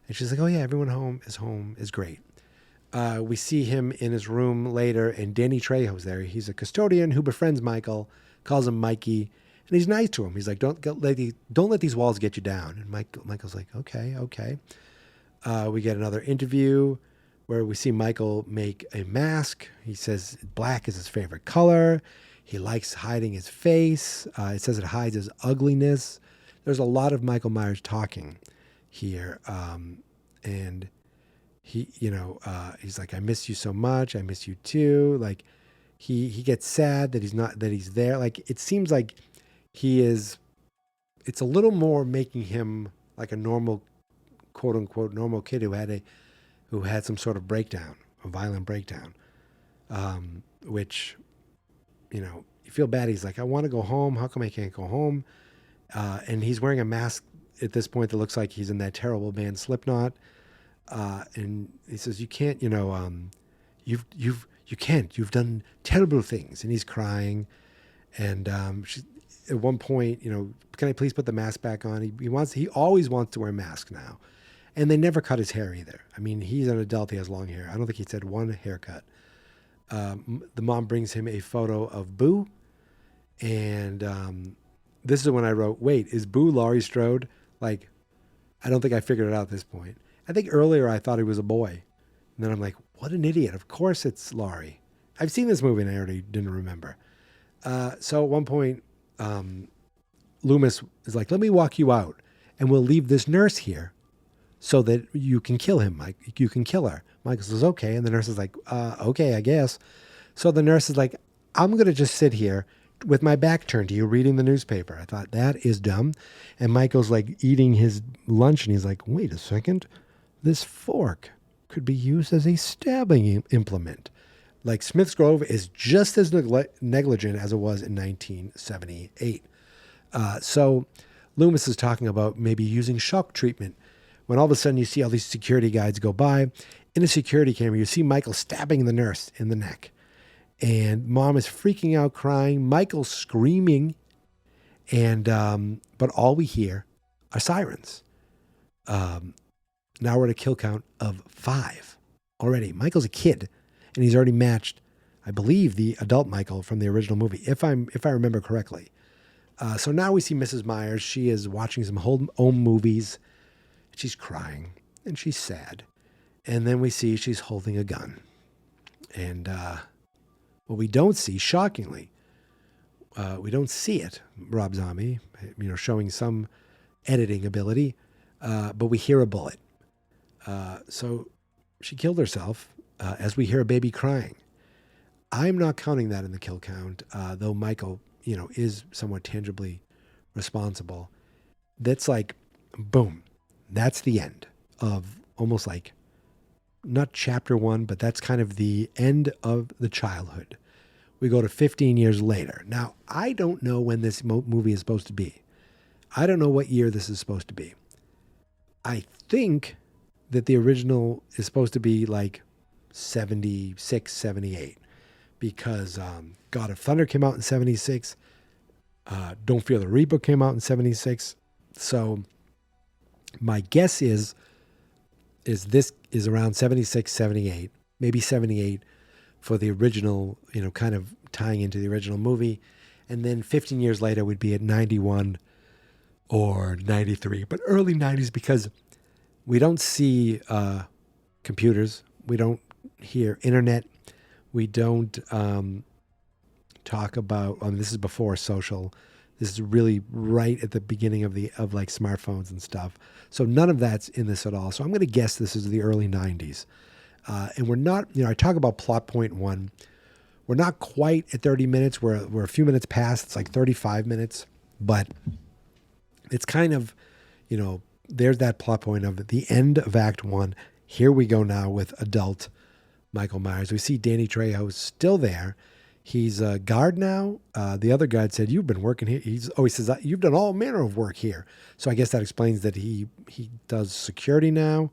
And she's like, oh yeah, everyone home is great. We see him in his room later, and Danny Trejo's there. He's a custodian who befriends Michael, calls him Mikey, and he's nice to him. He's like, don't let these walls get you down. And Michael's like, okay. We get another interview where we see Michael make a mask. He says black is his favorite color. He likes hiding his face. It says it hides his ugliness. There's a lot of Michael Myers talking here. And he's like, I miss you so much. I miss you too. Like he gets sad that he's there. Like, it seems like it's a little more making him like a normal, quote unquote, normal kid who had some sort of breakdown, a violent breakdown, which, you feel bad. He's like, I want to go home. How come I can't go home? And he's wearing a mask at this point that looks like he's in that terrible band Slipknot. And he says, you can't, you can't, you've done terrible things. And he's crying. And at one point, can I please put the mask back on? He always wants to wear a mask now. And they never cut his hair either. I mean, he's an adult. He has long hair. I don't think he's had one haircut. The mom brings him a photo of Boo. And this is when I wrote, wait, is Boo Laurie Strode? Like, I don't think I figured it out at this point. I think earlier I thought he was a boy. And then I'm like, what an idiot. Of course it's Laurie. I've seen this movie and I already didn't remember. So at one point, Loomis is like, let me walk you out and we'll leave this nurse here so that you can kill him, Mike. You can kill her. Michael says, okay. And the nurse is like, okay, I guess. So the nurse is like, I'm going to just sit here with my back turned to you reading the newspaper. I thought, that is dumb. And Michael's like eating his lunch and he's like, wait a second. This fork could be used as a stabbing implement. Like Smith's Grove is just as negligent as it was in 1978. So Loomis is talking about maybe using shock treatment when all of a sudden you see all these security guards go by. In a security camera, you see Michael stabbing the nurse in the neck. And mom is freaking out, crying. Michael's screaming. And but all we hear are sirens. Now we're at a kill count of 5 already. Michael's a kid, and he's already matched, I believe, the adult Michael from the original movie, if I remember correctly. So now we see Mrs. Myers. She is watching some home movies. She's crying, and she's sad. And then we see she's holding a gun. And what we don't see, shockingly, we don't see it, Rob Zombie, showing some editing ability, but we hear a bullet. So she killed herself as we hear a baby crying. I'm not counting that in the kill count, though Michael, is somewhat tangibly responsible. That's like, boom, that's the end of almost like, not chapter 1, but that's kind of the end of the childhood. We go to 15 years later. Now, I don't know when this movie is supposed to be. I don't know what year this is supposed to be. I think that the original is supposed to be like 76, 78, because God of Thunder came out in 76. Don't Fear the Reaper came out in 76. So my guess is this is around 76, 78, maybe 78 for the original, kind of tying into the original movie. And then 15 years later would be at 91 or 93, but early 90s, because we don't see computers. We don't hear internet. We don't talk about, this is before social. This is really right at the beginning of like smartphones and stuff. So none of that's in this at all. So I'm going to guess this is the early 90s. And we're not, I talk about plot point 1. We're not quite at 30 minutes. We're a few minutes past. It's like 35 minutes. But it's kind of, there's that plot point of the end of Act 1. Here we go now with adult Michael Myers. We see Danny Trejo still there. He's a guard now. The other guard said, you've been working here. He says, you've done all manner of work here. So I guess that explains that he does security now.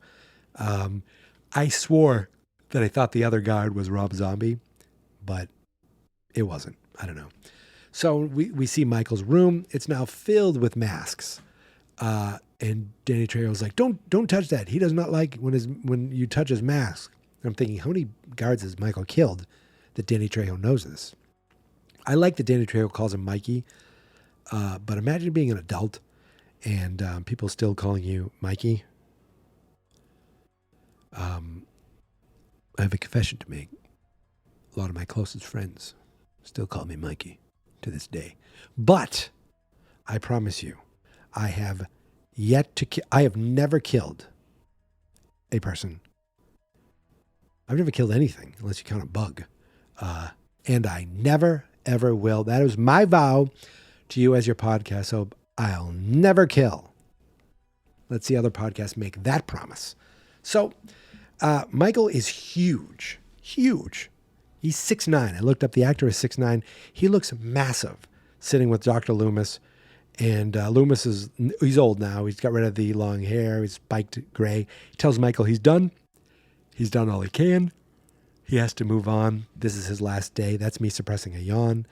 I swore that I thought the other guard was Rob Zombie, but it wasn't. I don't know. So we see Michael's room. It's now filled with masks. And Danny Trejo's like, don't touch that. He does not like when you touch his mask. And I'm thinking, how many guards has Michael killed that Danny Trejo knows this? I like that Danny Trejo calls him Mikey, but imagine being an adult and people still calling you Mikey. I have a confession to make. A lot of my closest friends still call me Mikey to this day. But I promise you, I have never killed a person. I've never killed anything unless you count a bug. And I never, ever will. That is my vow to you as your podcast. So I'll never kill. Let's see other podcasts make that promise. So Michael is huge. He's 6'9". I looked up, the actor is 6'9". He looks massive sitting with Dr. Loomis. And Loomis he's old now. He's got rid of the long hair. He's spiked gray. He tells Michael he's done. He's done all he can. He has to move on. This is his last day. That's me suppressing a yawn.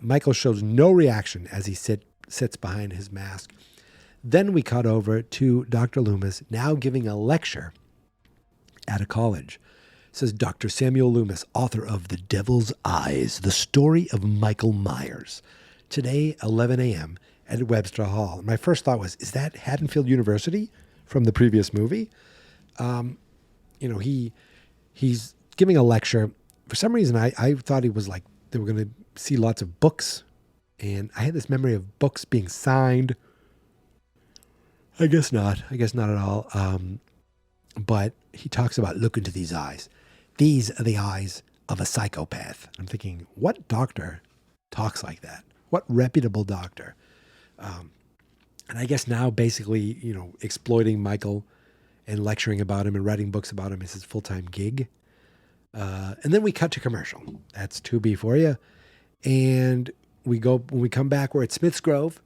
Michael shows no reaction as he sits behind his mask. Then we cut over to Dr. Loomis now giving a lecture at a college. It says Dr. Samuel Loomis, author of The Devil's Eyes, the story of Michael Myers. Today, 11 a.m. at Webster Hall. My first thought was, is that Haddonfield University from the previous movie? He's giving a lecture. For some reason, I thought he was like, they were going to see lots of books. And I had this memory of books being signed. I guess not. I guess not at all. But he talks about, look into these eyes. These are the eyes of a psychopath. I'm thinking, what doctor talks like that? What reputable doctor? And I guess now basically, exploiting Michael and lecturing about him and writing books about him is his full-time gig. And then we cut to commercial. That's 2B for you. And when we come back, we're at Smith's Grove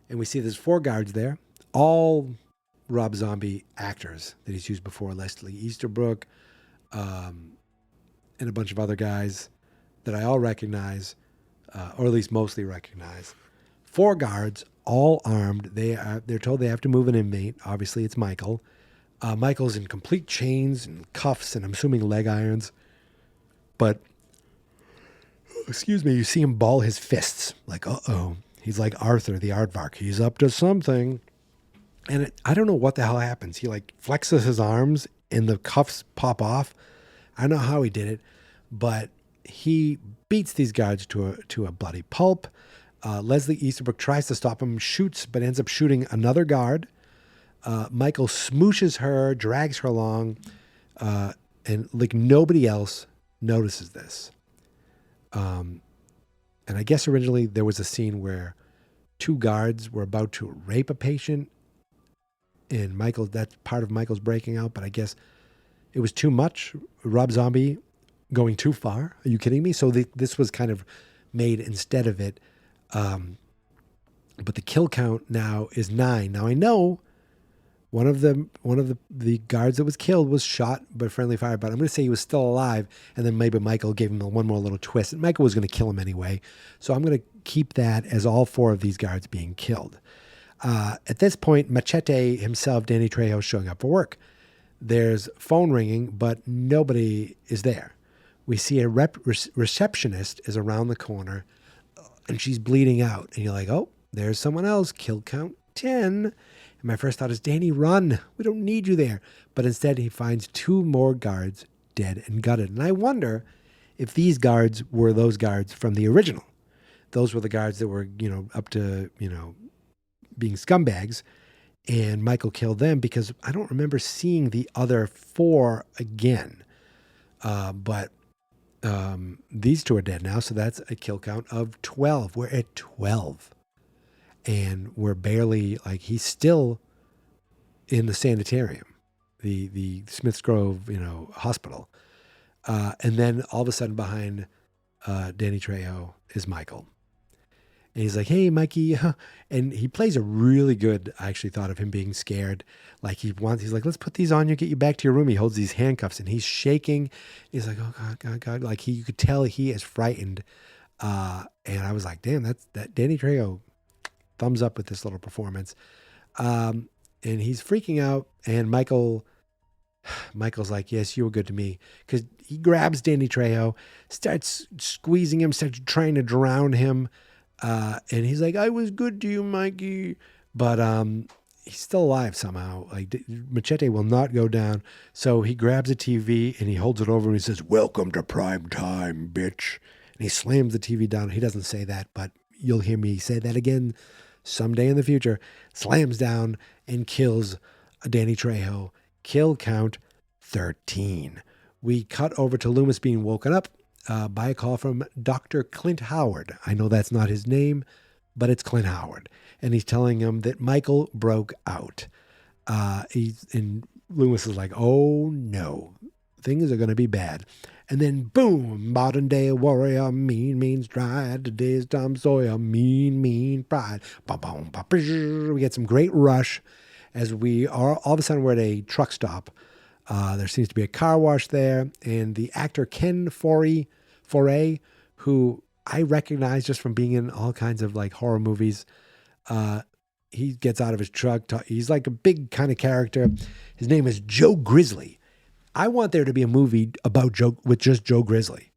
and we see there's 4 guards there, all Rob Zombie actors that he's used before, Leslie Easterbrook, and a bunch of other guys that I all recognize, or at least mostly recognize. 4 guards, all armed. They're told they have to move an inmate. Obviously, it's Michael. Michael's in complete chains and cuffs, and I'm assuming leg irons. But, excuse me, you see him ball his fists. Like, uh-oh. He's like Arthur, the aardvark. He's up to something. And I don't know what the hell happens. He like flexes his arms and the cuffs pop off. I don't know how he did it, but he beats these guards to a bloody pulp. Leslie Easterbrook tries to stop him, shoots, but ends up shooting another guard. Michael smooshes her, drags her along, and like nobody else notices this. And I guess originally there was a scene where 2 guards were about to rape a patient, and that's part of Michael's breaking out, but I guess it was too much. Rob Zombie going too far. Are you kidding me? So this was kind of made instead of it. But the kill count now is 9. Now I know one of the guards that was killed was shot by friendly fire, but I'm going to say he was still alive, and then maybe Michael gave him one more little twist. And Michael was going to kill him anyway, so I'm going to keep that as all 4 of these guards being killed. At this point, Machete himself, Danny Trejo, is showing up for work. There's phone ringing, but nobody is there. We see a receptionist is around the corner, and she's bleeding out. And you're like, oh, there's someone else. Kill count 10. And my first thought is, Danny, run. We don't need you there. But instead, he finds 2 more guards dead and gutted. And I wonder if these guards were those guards from the original. Those were the guards that were, up to, being scumbags. And Michael killed them because I don't remember seeing the other 4 again. But these 2 are dead now. So that's a kill count of 12. We're at 12. And we're barely, he's still in the sanitarium, the Smiths Grove, hospital. And then all of a sudden behind Danny Trejo is Michael. And he's like, hey, Mikey. And he plays a really good, I actually thought of him being scared. He's like, let's put these on you, get you back to your room. He holds these handcuffs and he's shaking. He's like, oh, God. You could tell he is frightened. And I was like, damn, that Danny Trejo, thumbs up with this little performance. And he's freaking out. And Michael's like, yes, you were good to me. Because he grabs Danny Trejo, starts squeezing him, starts trying to drown him. And he's like, I was good to you, Mikey. But he's still alive somehow. Machete will not go down. So he grabs a TV and he holds it over and he says, welcome to prime time, bitch. And he slams the TV down. He doesn't say that, but you'll hear me say that again someday in the future. Slams down and kills Danny Trejo. Kill count 13. We cut over to Loomis being woken up by a call from Dr. Clint Howard. I know that's not his name, but it's Clint Howard. And he's telling him that Michael broke out. And Loomis is like, oh no, things are going to be bad. And then boom, modern day warrior, mean stride. Today's Tom Sawyer, mean pride. We get some great rush as we are all of a sudden we're at a truck stop. There seems to be a car wash there, and the actor Ken Foree, who I recognize just from being in all kinds of horror movies, he gets out of his truck. He's like a big kind of character. His name is Joe Grizzly. I want there to be a movie about Joe with just Joe Grizzly.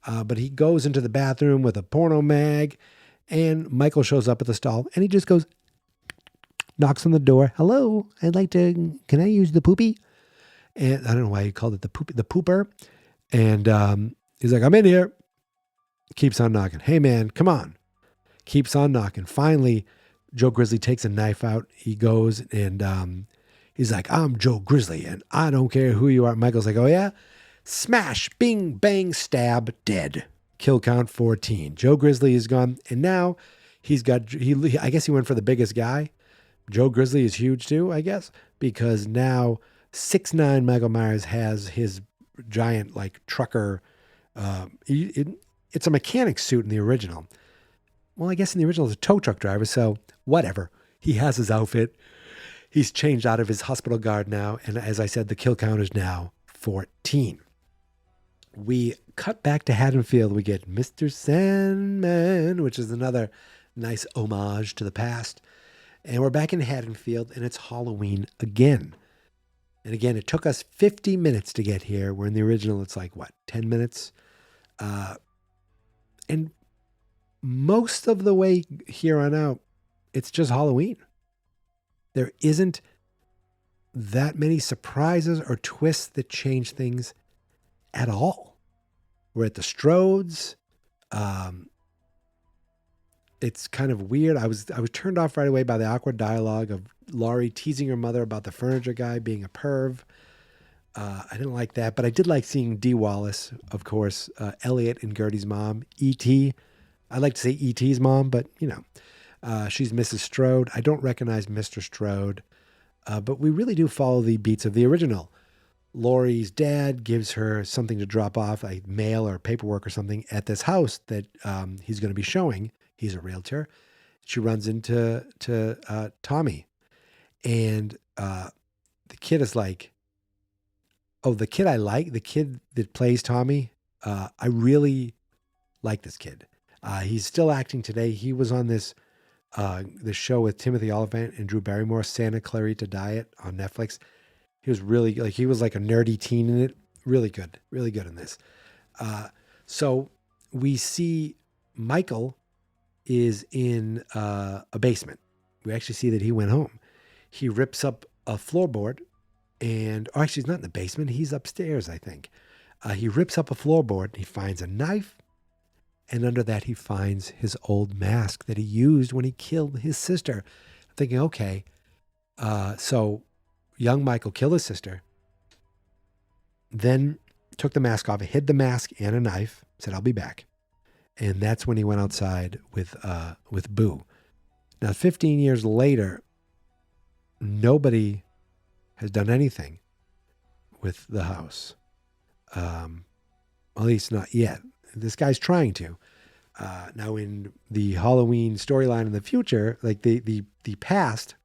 But he goes into the bathroom with a porno mag, and Michael shows up at the stall, and he just goes, knocks on the door. Hello, can I use the poopy? And I don't know why he called it the pooper. And he's like, I'm in here. Keeps on knocking. Hey man, come on. Keeps on knocking. Finally, Joe Grizzly takes a knife out. He goes and he's like, I'm Joe Grizzly and I don't care who you are. Michael's like, oh yeah? Smash, bing, bang, stab, dead. Kill count 14. Joe Grizzly is gone. And now I guess he went for the biggest guy. Joe Grizzly is huge too, I guess, because now 6'9" Michael Myers has his giant like trucker. It's a mechanic suit in the original. Well, I guess in the original it's a tow truck driver, so whatever. He has his outfit. He's changed out of his hospital guard now, and as I said, the kill count is now 14. We cut back to Haddonfield. We get Mr. Sandman, which is another nice homage to the past. And we're back in Haddonfield, and it's Halloween again. And again, it took us 50 minutes to get here, where in the original it's like, 10 minutes? And most of the way here on out, it's just Halloween. There isn't that many surprises or twists that change things at all. We're at the Strodes. It's kind of weird. I was turned off right away by the awkward dialogue of Laurie teasing her mother about the furniture guy being a perv. I didn't like that, but I did like seeing Dee Wallace, of course, Elliot and Gertie's mom, E.T. I like to say E.T.'s mom, but, she's Mrs. Strode. I don't recognize Mr. Strode, but we really do follow the beats of the original. Laurie's dad gives her something to drop off, like mail or paperwork or something, at this house that he's going to be showing. He's a realtor. She runs into Tommy, and the kid is like, oh, the kid I like, the kid that plays Tommy, I really like this kid. He's still acting today. He was on this show with Timothy Olyphant and Drew Barrymore, Santa Clarita Diet on Netflix. He was really he was like a nerdy teen in it. Really good in this. So we see Michael is in a basement. We actually see that he went home. He rips up a floorboard actually he's not in the basement. He's upstairs, I think. He rips up a floorboard. He finds a knife. And under that, he finds his old mask that he used when he killed his sister. I'm thinking, okay, so young Michael killed his sister, then took the mask off, hid the mask and a knife, said, I'll be back. And that's when he went outside with Boo. Now, 15 years later, nobody has done anything with the house. At least not yet. This guy's trying to. Now, in the Halloween storyline in the future, like the past,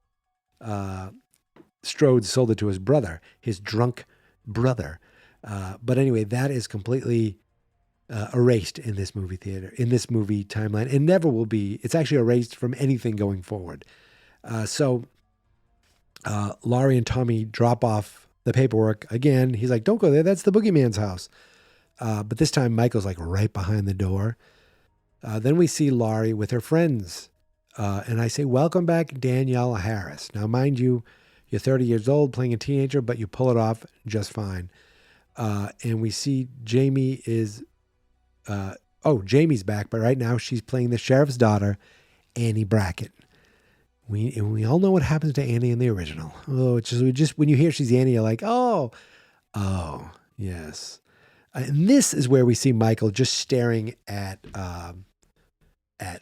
Strode sold it to his brother, his drunk brother. But anyway, that is completely erased in this movie theater, in this movie timeline. It never will be. It's actually erased from anything going forward. So Laurie and Tommy drop off the paperwork again. He's like, don't go there. That's the boogeyman's house. But this time Michael's like right behind the door. Then we see Laurie with her friends. And I say, welcome back, Danielle Harris. Now, mind you, you're 30 years old playing a teenager, but you pull it off just fine. And we see Jamie is, Jamie's back, but right now she's playing the sheriff's daughter, Annie Brackett. We all know what happens to Annie in the original. Oh, it's just when you hear she's Annie, you're like, oh, yes. And this is where we see Michael just staring at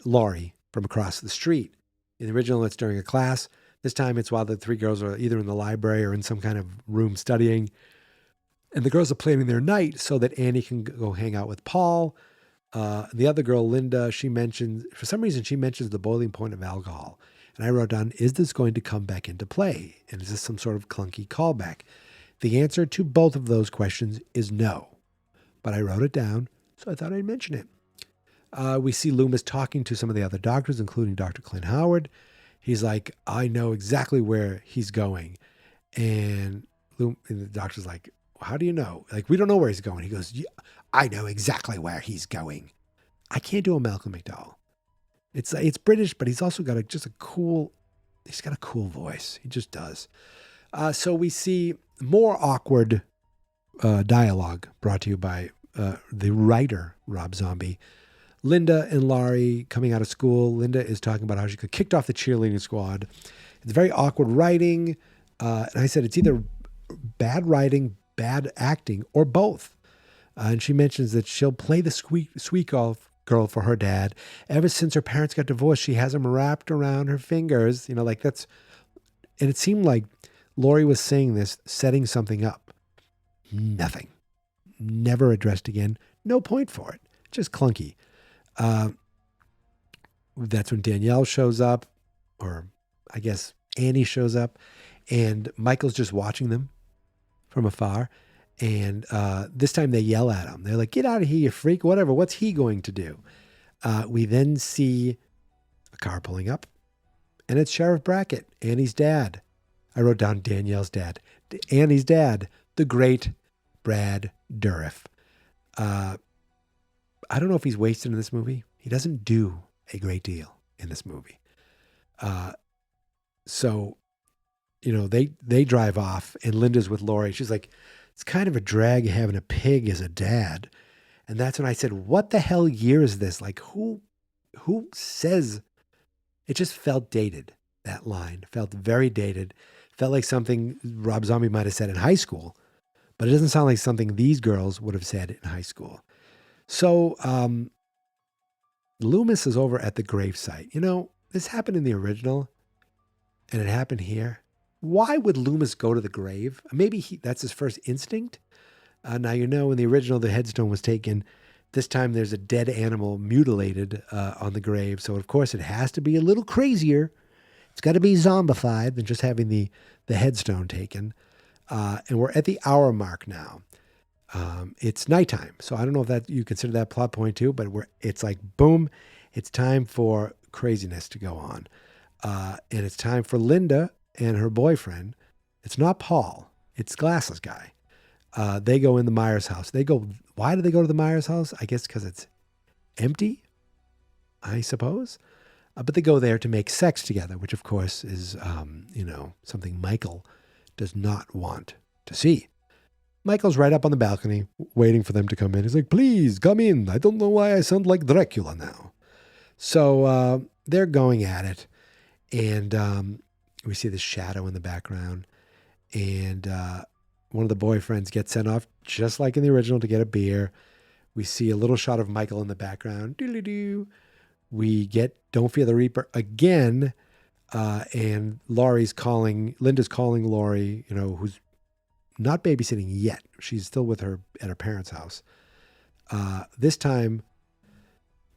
Laurie from across the street. In the original, it's during a class. This time it's while the three girls are either in the library or in some kind of room studying. And the girls are planning their night so that Annie can go hang out with Paul. The other girl, Linda, for some reason, she mentions the boiling point of alcohol. And I wrote down, is this going to come back into play? And is this some sort of clunky callback? The answer to both of those questions is no. But I wrote it down, so I thought I'd mention it. We see Loomis talking to some of the other doctors, including Dr. Clint Howard. He's like, I know exactly where he's going. And the doctor's like, how do you know? Like, we don't know where he's going. He goes, yeah, I know exactly where he's going. I can't do a Malcolm McDowell. It's British, but he's also got he's got a cool voice. He just does. So we see more awkward dialogue brought to you by the writer, Rob Zombie. Linda and Laurie coming out of school. Linda is talking about how she got kicked off the cheerleading squad. It's very awkward writing. And I said it's either bad writing, bad acting, or both. And she mentions that she'll play the sweet girl for her dad. Ever since her parents got divorced, she has him wrapped around her fingers. You know, like that's... And it seemed like Laurie was saying this, setting something up. Nothing. Never addressed again. No point for it. Just clunky. That's when Danielle shows up, or I guess Annie shows up, and Michael's just watching them from afar. And this time they yell at him. They're like, get out of here, you freak, whatever. What's he going to do? We then see a car pulling up, and it's Sheriff Brackett, Annie's dad. I wrote down Danielle's dad. Annie's dad, the great Brad Dourif. I don't know if he's wasted in this movie. He doesn't do a great deal in this movie. So, you know, they drive off, and Linda's with Laurie. She's like, it's kind of a drag having a pig as a dad. And that's when I said, what the hell year is this? Like, who says... It just felt dated, that line. Felt very dated. Felt like something Rob Zombie might have said in high school, but it doesn't sound like something these girls would have said in high school. So Loomis is over at the gravesite. You know, this happened in the original, and it happened here. Why would Loomis go to the grave? Maybe that's his first instinct. Now, you know, in the original, the headstone was taken. This time there's a dead animal mutilated on the grave. So, of course, it has to be a little crazier. It's got to be zombified than just having the headstone taken. And we're at the hour mark now. It's nighttime. So I don't know if that you consider that plot point too, but it's like, boom, it's time for craziness to go on. And it's time for Linda and her boyfriend. It's not Paul. It's Glasses Guy. They go in the Myers house. Why do they go to the Myers house? I guess because it's empty, I suppose. But they go there to make sex together, which of course is, something Michael does not want to see. Michael's right up on the balcony waiting for them to come in. He's like, please come in. I don't know why I sound like Dracula now. So they're going at it. And we see the shadow in the background. And one of the boyfriends gets sent off, just like in the original, to get a beer. We see a little shot of Michael in the background. Doo-doo-doo. We get Don't Fear the Reaper again. And Linda's calling Laurie, who's not babysitting yet. She's still with her at her parents' house. This time,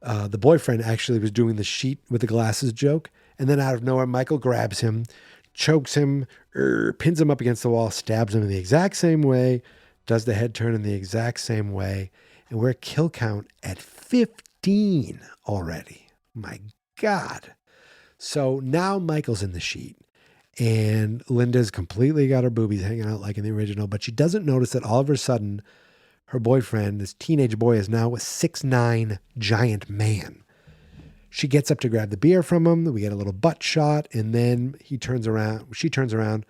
the boyfriend actually was doing the sheet with the glasses joke. And then out of nowhere, Michael grabs him, chokes him, pins him up against the wall, stabs him in the exact same way, does the head turn in the exact same way. And we're at kill count at 15 already. My God. So now Michael's in the sheet. And Linda's completely got her boobies hanging out like in the original, but she doesn't notice that all of a sudden her boyfriend, this teenage boy, is now a 6'9" giant man. She gets up to grab the beer from him. We get a little butt shot, and then she turns around.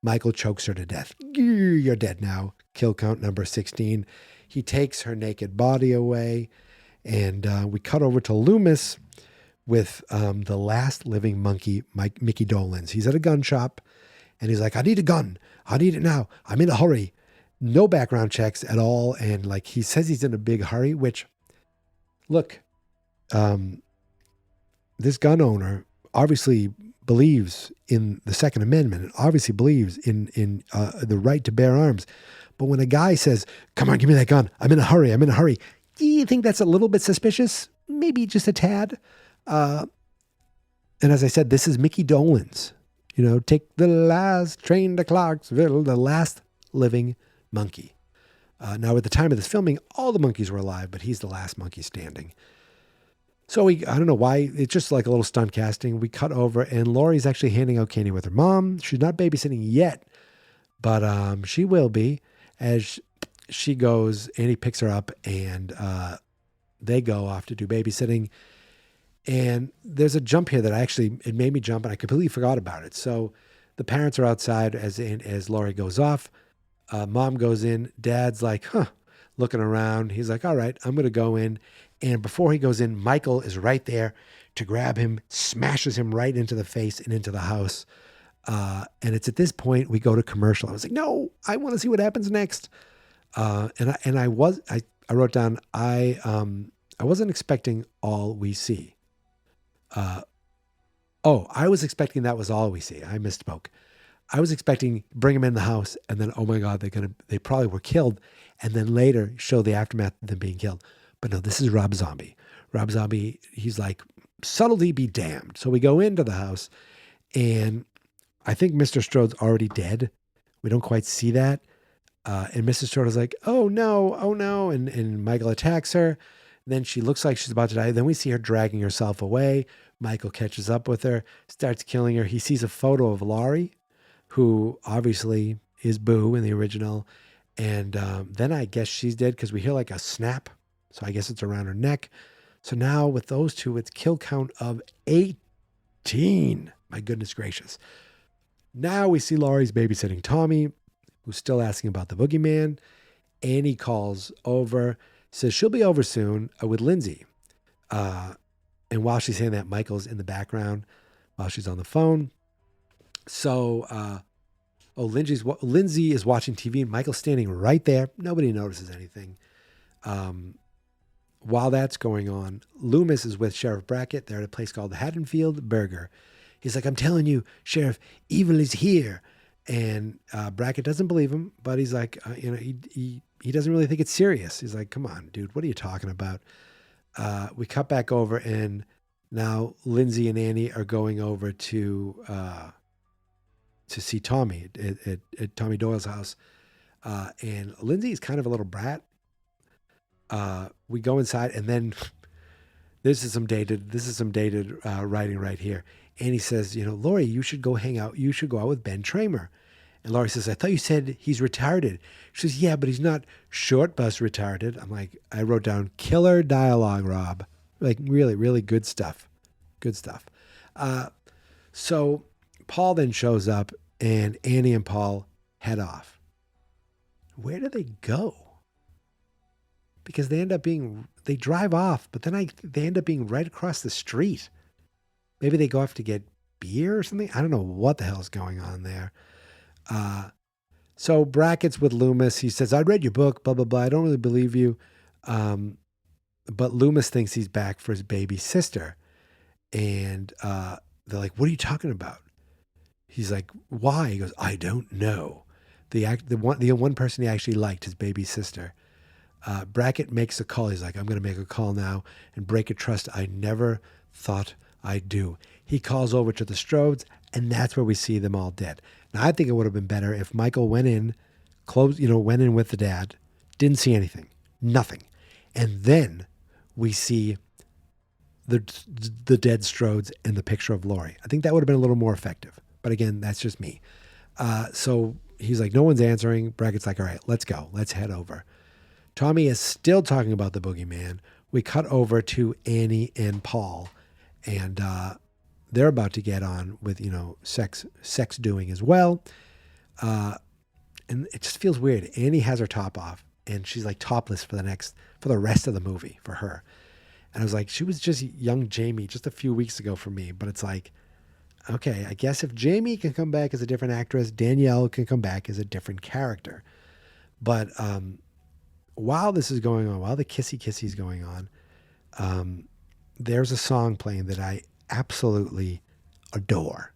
Michael chokes her to death. You're dead now. Kill count number 16. He takes her naked body away, and we cut over to Loomis with the last living monkey, Mickey Dolenz. He's at a gun shop, and he's like, I need a gun. I need it now. I'm in a hurry. No background checks at all, and like he says he's in a big hurry, which, look, this gun owner obviously believes in the Second Amendment and obviously believes in the right to bear arms. But when a guy says, come on, give me that gun. I'm in a hurry. Do you think that's a little bit suspicious? Maybe just a tad. And as I said, this is Mickey Dolenz. Take the last train to Clarksville, the last living monkey. Now, at the time of this filming, all the monkeys were alive, but he's the last monkey standing. So I don't know why, it's just like a little stunt casting. We cut over and Laurie's actually handing out candy with her mom. She's not babysitting yet, but she will be as she goes. Annie picks her up and they go off to do babysitting. And there's a jump here that it made me jump and I completely forgot about it. So the parents are outside as Laurie goes off. Mom goes in. Dad's like, looking around. He's like, all right, I'm going to go in. And before he goes in, Michael is right there to grab him, smashes him right into the face and into the house. And it's at this point we go to commercial. I was like, no, I want to see what happens next. And I wrote down, I wasn't expecting all we see. I was expecting that was all we see. I misspoke. I was expecting bring them in the house and then, oh my God, they probably were killed. And then later show the aftermath of them being killed. But no, this is Rob Zombie. Rob Zombie, he's like, subtlety be damned. So we go into the house and I think Mr. Strode's already dead. We don't quite see that. And Mrs. Strode is like, oh no. And Michael attacks her. Then she looks like she's about to die. Then we see her dragging herself away. Michael catches up with her, starts killing her. He sees a photo of Laurie, who obviously is Boo in the original. And then I guess she's dead because we hear like a snap. So I guess it's around her neck. So now with those two, it's kill count of 18. My goodness gracious. Now we see Laurie's babysitting Tommy, who's still asking about the boogeyman. Annie calls over, says she'll be over soon with Lindsay. And while she's saying that, Michael's in the background while she's on the phone. So, Lindsay is watching TV and Michael's standing right there. Nobody notices anything. While that's going on, Loomis is with Sheriff Brackett. They're at a place called the Haddonfield Burger. He's like, I'm telling you, Sheriff, evil is here. And Brackett doesn't believe him, but he's like, he doesn't really think it's serious. He's like, come on, dude, what are you talking about? We cut back over and now Lindsay and Annie are going over to see Tommy at Tommy Doyle's house. And Lindsay is kind of a little brat. We go inside and then this is some dated writing right here. Annie says, Laurie, you should go hang out. You should go out with Ben Tramer. And Laurie says, I thought you said he's retarded. She says, yeah, but he's not short bus retarded. I'm like, I wrote down killer dialogue, Rob. Like really, really good stuff. Good stuff. So Paul then shows up and Annie and Paul head off. Where do they go? Because they drive off, but then they end up being right across the street. Maybe they go off to get beer or something. I don't know what the hell is going on there. So Brackett's with Loomis. He says, I read your book, blah, blah, blah. I don't really believe you. But Loomis thinks he's back for his baby sister. And they're like, what are you talking about? He's like, why? He goes, I don't know. The one person he actually liked, his baby sister. Brackett makes a call. He's like, I'm going to make a call now and break a trust I never thought I'd do. He calls over to the Strodes, and that's where we see them all dead. Now, I think it would have been better if Michael went in with the dad, didn't see anything, nothing. And then we see the dead Strodes and the picture of Laurie. I think that would have been a little more effective. But again, that's just me. So he's like, no one's answering. Brackett's like, all right, let's go. Let's head over. Tommy is still talking about the boogeyman. We cut over to Annie and Paul, and they're about to get on with, sex doing as well. And it just feels weird. Annie has her top off and she's like topless for the rest of the movie for her. And I was like, she was just young Jamie just a few weeks ago for me, but it's like, okay, I guess if Jamie can come back as a different actress, Danielle can come back as a different character. But while this is going on, while the kissy is going on, there's a song playing that I absolutely adore.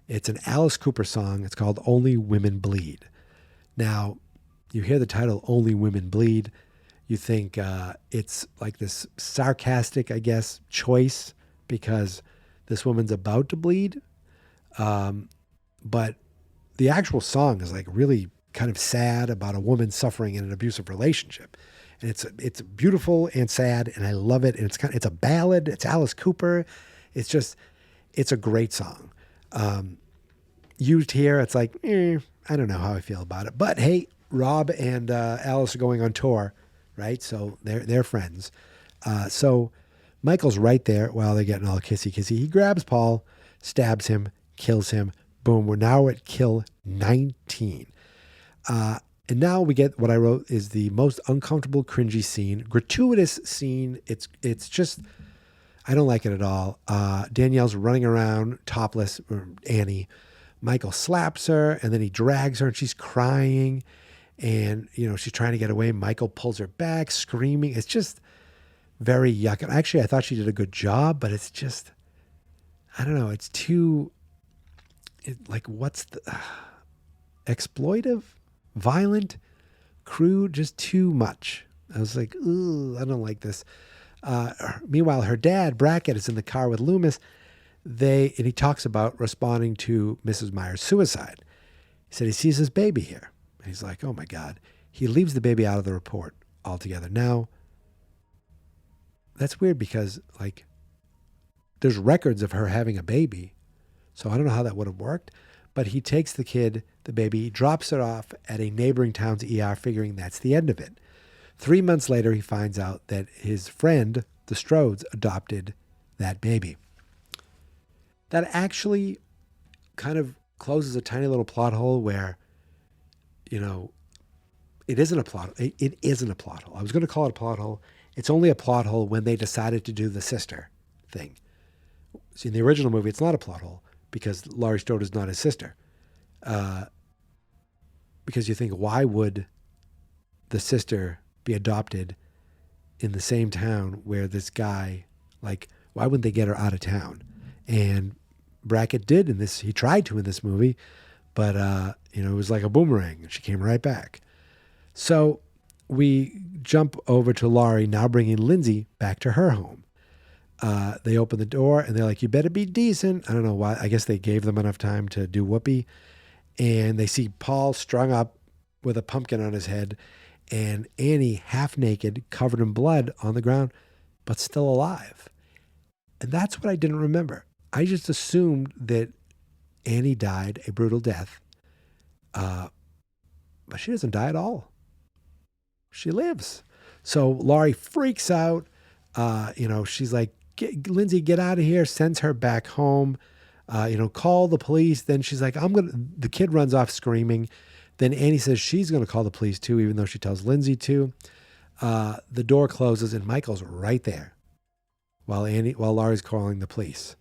It's an Alice Cooper song. It's called Only Women Bleed. Now, you hear the title Only Women Bleed. You think it's like this sarcastic, I guess, choice because this woman's about to bleed. But the actual song is like really kind of sad about a woman suffering in an abusive relationship. and it's beautiful and sad, and I love it. And it's a ballad. It's Alice Cooper. It's a great song. Used here, it's like, I don't know how I feel about it. But hey, Rob and Alice are going on tour, right? So they're friends. So Michael's right there while they're getting all kissy. He grabs Paul, stabs him, kills him. Boom. We're now at kill 19. And now we get what I wrote is the most uncomfortable, cringy scene, gratuitous scene. It's just, I don't like it at all. Danielle's running around topless, or Annie. Michael slaps her, and then he drags her, and she's crying, and she's trying to get away. Michael pulls her back, screaming. It's just very yuck. And actually, I thought she did a good job, but it's just, I don't know. It's too, what's the exploitive, violent, crude, just too much. I was like, ooh, I don't like this. Meanwhile, her dad, Brackett, is in the car with Loomis. And he talks about responding to Mrs. Meyer's suicide. He said he sees his baby here. And he's like, oh my God. He leaves the baby out of the report altogether. Now, that's weird because, there's records of her having a baby. So I don't know how that would have worked. But he takes the baby, he drops it off at a neighboring town's ER, figuring that's the end of it. 3 months later, he finds out that his friend, the Strodes, adopted that baby. That actually kind of closes a tiny little plot hole where, it isn't a plot. It isn't a plot hole. I was going to call it a plot hole. It's only a plot hole when they decided to do the sister thing. See, in the original movie, it's not a plot hole because Laurie Strode is not his sister. Because you think, why would the sister be adopted in the same town where this guy, why wouldn't they get her out of town? And Brackett did he tried to in this movie, but, it was like a boomerang and she came right back. So we jump over to Laurie now bringing Lindsay back to her home. They open the door and they're like, you better be decent. I don't know why. I guess they gave them enough time to do whoopee. And they see Paul strung up with a pumpkin on his head and Annie half naked, covered in blood on the ground, but still alive. And that's what I didn't remember. I just assumed that Annie died a brutal death. But she doesn't die at all. She lives. So Laurie freaks out. She's like, Lindsay, get out of here. Sends her back home. Call the police. Then she's like, the kid runs off screaming. Then Annie says she's going to call the police too, even though she tells Lindsay to. The door closes and Michael's right there while Laurie's calling the police.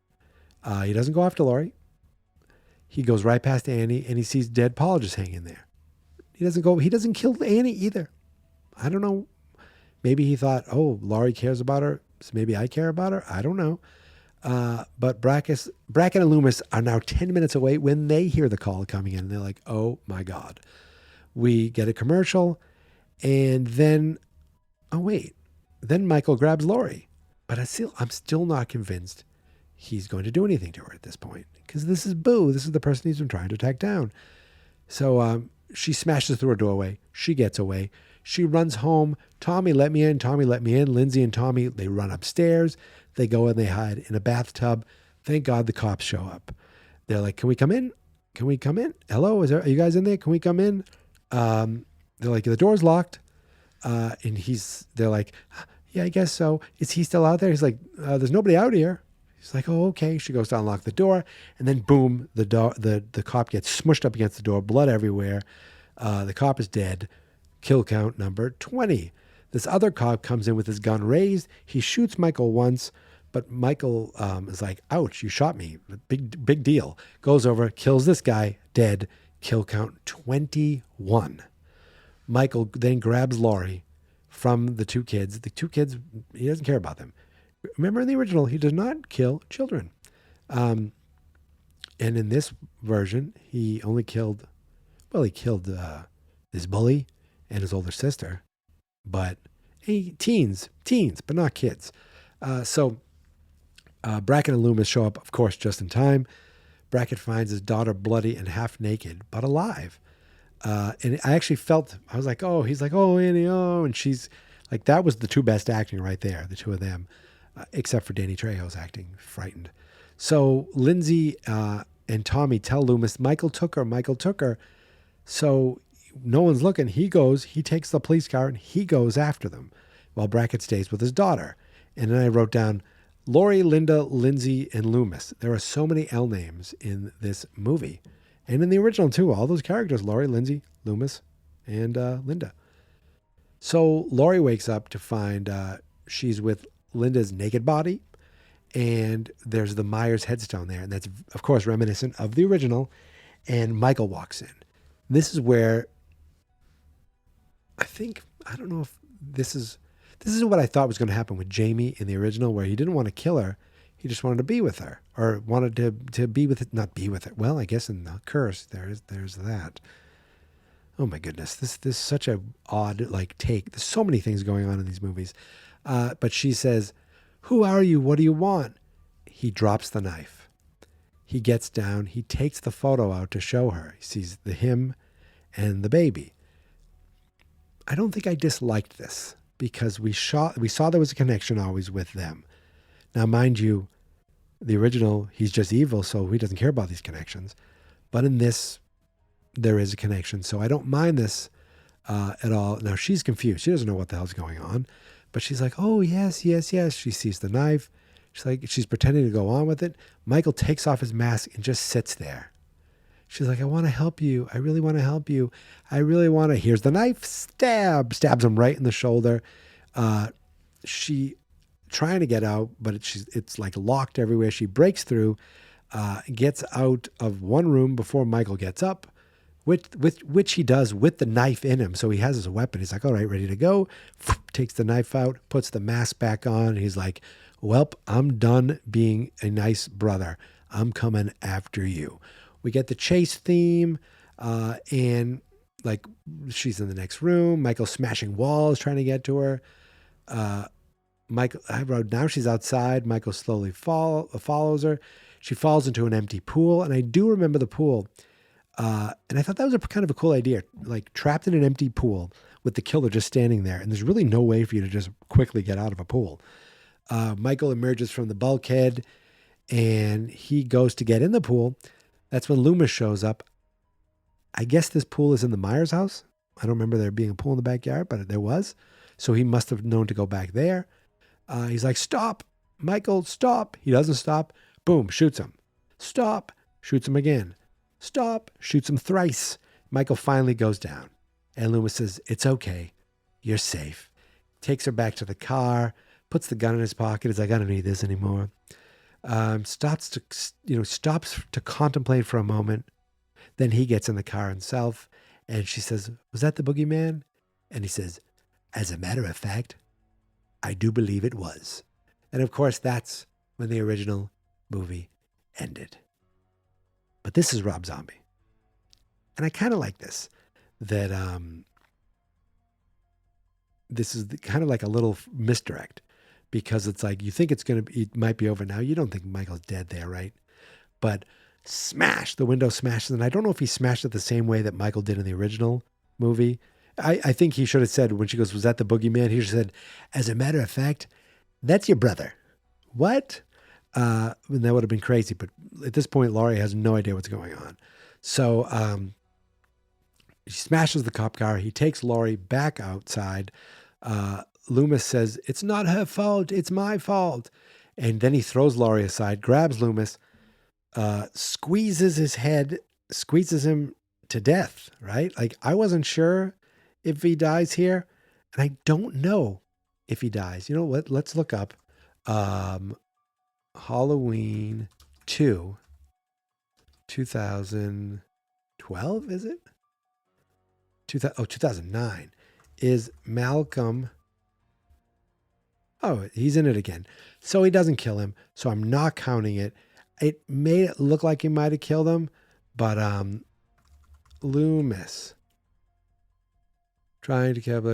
He doesn't go after Laurie. He goes right past Annie and he sees dead Paul just hanging there. He doesn't kill Annie either. I don't know. Maybe he thought, oh, Laurie cares about her, so maybe I care about her. I don't know. But Brackett and Loomis are now 10 minutes away when they hear the call coming in. And they're like, oh my God. We get a commercial and then, then Michael grabs Laurie. But I'm still not convinced he's going to do anything to her at this point. Because this is Boo. This is the person he's been trying to track down. So she smashes through a doorway. She gets away. She runs home. Tommy, let me in. Tommy, let me in. Lindsay and Tommy, they run upstairs. They go and they hide in a bathtub. Thank God the cops show up. They're like, can we come in? Can we come in? Hello? Are you guys in there? Can we come in? They're like, the door's locked. And they're like, yeah, I guess so. Is he still out there? He's like, there's nobody out here. He's like, oh, okay. She goes to unlock the door. And then boom, the cop gets smushed up against the door, blood everywhere. The cop is dead. Kill count number 20. This other cop comes in with his gun raised. He shoots Michael once, but Michael is like, ouch, you shot me. Big deal. Goes over, kills this guy, dead. Kill count 21. Michael then grabs Laurie from the two kids. The two kids, he doesn't care about them. Remember in the original, he does not kill children. And in this version, he only killed his bully and his older sister. But teens, but not kids. So Brackett and Loomis show up, of course, just in time. Brackett finds his daughter bloody and half naked, but alive. And I actually felt, I was like, oh, he's like, oh, Annie, oh. And she's Like that was the two best acting right there, the two of them, except for Danny Trejo's acting, frightened. So Lindsay and Tommy tell Loomis, Michael took her. So no one's looking. He takes the police car and he goes after them while Brackett stays with his daughter. And then I wrote down Lori, Linda, Lindsay, and Loomis. There are so many L names in this movie. And in the original too, all those characters, Lori, Lindsay, Loomis, and Linda. So Lori wakes up to find she's with Linda's naked body, and there's the Myers headstone there. And that's, of course, reminiscent of the original. And Michael walks in. This is where I don't know if this is what I thought was going to happen with Jamie in the original, where he didn't want to kill her. He just wanted to be with her, or wanted to be with it, not be with it. Well, I guess in the curse, there's that. Oh my goodness, this is such a odd take. There's so many things going on in these movies. But she says, "Who are you? What do you want?" He drops the knife. He gets down. He takes the photo out to show her. He sees him and the baby. I don't think I disliked this because we saw there was a connection always with them. Now, mind you, the original, he's just evil, so he doesn't care about these connections. But in this, there is a connection. So I don't mind this at all. Now, she's confused. She doesn't know what the hell's going on. But she's like, oh, yes. She sees the knife. She's pretending to go on with it. Michael takes off his mask and just sits there. She's like, I want to help you. I really want to help you. I really want to. Here's the knife. Stabs him right in the shoulder. She trying to get out, but it's like locked everywhere. She breaks through, gets out of one room before Michael gets up, which he does with the knife in him. So he has his weapon. He's like, all right, ready to go. Takes the knife out, puts the mask back on. And he's like, welp, I'm done being a nice brother. I'm coming after you. We get the chase theme, and like she's in the next room. Michael's smashing walls, trying to get to her. I wrote, now she's outside. Michael slowly follows her. She falls into an empty pool. And I do remember the pool. And I thought that was kind of a cool idea, like trapped in an empty pool with the killer just standing there. And there's really no way for you to just quickly get out of a pool. Michael emerges from the bulkhead and he goes to get in the pool. That's when Loomis shows up. I guess this pool is in the Myers house. I don't remember there being a pool in the backyard, but there was. So he must have known to go back there. He's like, stop, Michael, stop. He doesn't stop. Boom, shoots him. Stop, shoots him again. Stop, shoots him thrice. Michael finally goes down. And Loomis says, it's okay. You're safe. Takes her back to the car, puts the gun in his pocket. He's like, I don't need this anymore. Stops to contemplate for a moment. Then he gets in the car himself. And she says, was that the boogeyman? And he says, as a matter of fact, I do believe it was. And of course, that's when the original movie ended. But this is Rob Zombie. And I kind of like this, that this is kind of like a little misdirect, because it's like, you think it might be over now. You don't think Michael's dead there, right? But smash, the window smashes. And I don't know if he smashed it the same way that Michael did in the original movie. I think he should have said, when she goes, was that the boogeyman? He should have said, as a matter of fact, that's your brother. What? And that would have been crazy. But at this point, Laurie has no idea what's going on. So she smashes the cop car. He takes Laurie back outside. Loomis says, it's not her fault. It's my fault. And then he throws Laurie aside, grabs Loomis, squeezes his head, squeezes him to death, right? Like, I wasn't sure if he dies here, and I don't know if he dies. You know what? Let's look up Halloween 2, 2012, is it? 2009. Is Malcolm... Oh, he's in it again. So he doesn't kill him, so I'm not counting it. It made it look like he might have killed him, but Loomis... Trying to kill...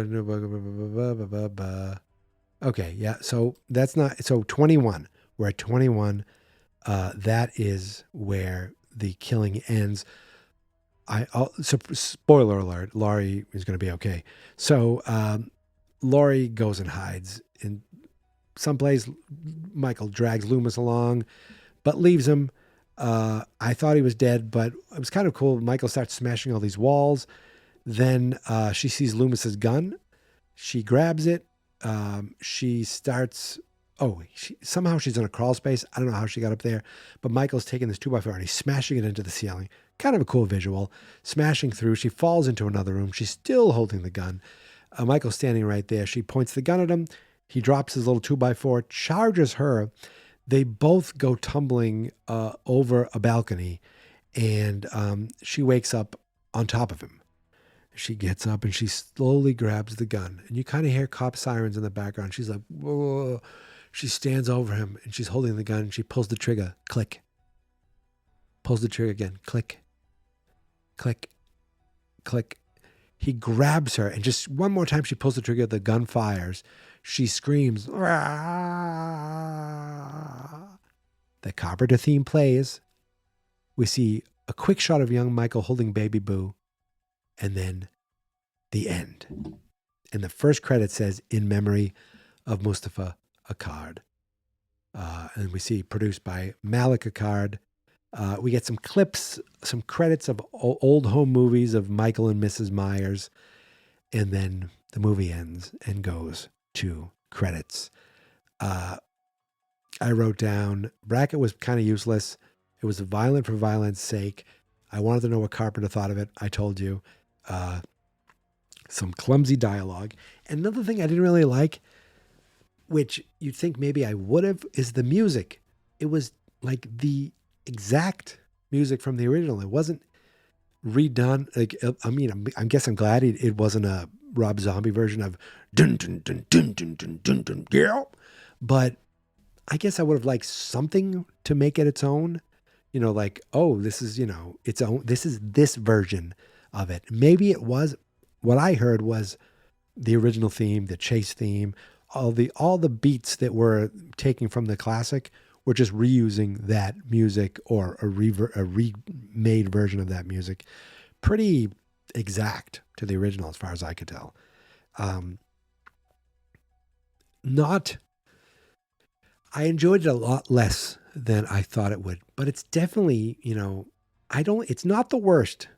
Okay, yeah, so that's not... So 21. We're at 21. That is where the killing ends. So spoiler alert, Laurie is going to be okay. So Laurie goes and hides in someplace. Michael drags Loomis along, but leaves him. I thought he was dead, but it was kind of cool. Michael starts smashing all these walls. Then she sees Loomis's gun. She grabs it. She starts... somehow she's in a crawl space. I don't know how she got up there, but Michael's taking this 2x4 and he's smashing it into the ceiling. Kind of a cool visual. Smashing through. She falls into another room. She's still holding the gun. Michael's standing right there. She points the gun at him. He drops his little 2x4, charges her. They both go tumbling over a balcony, and she wakes up on top of him. She gets up and she slowly grabs the gun, and you kind of hear cop sirens in the background. She's like, whoa. She stands over him and she's holding the gun, and she pulls the trigger. Click. Pulls the trigger again. Click. Click. Click. He grabs her, and just one more time she pulls the trigger. The gun fires. She screams. Rah! The Carpenter theme plays. We see a quick shot of young Michael holding baby Boo, and then the end. And the first credit says, "In memory of Mustafa Akkad." And we see produced by Malik Akkad. We get some clips, some credits of old home movies of Michael and Mrs. Myers. And then the movie ends and goes to credits. I wrote down, bracket was kind of useless. It was violent for violence sake. I wanted to know what Carpenter thought of it. I told you. Some clumsy dialogue. And another thing I didn't really like, which you'd think maybe I would have, is the music. It was like the exact music from the original. It wasn't redone. Like, I mean, I guess I'm glad it wasn't a Rob Zombie version of dun dun dun dun dun dun dun dun, yeah. But I guess I would have liked something to make it its own. You know, like, oh, this is, its own. This is this version of it. Maybe it was. What I heard was the original theme, the chase theme, all the beats that were taken from the classic were just reusing that music, or a remade version of that music. Pretty exact to the original as far as I could tell. I enjoyed it a lot less than I thought it would, but it's definitely, it's not the worst.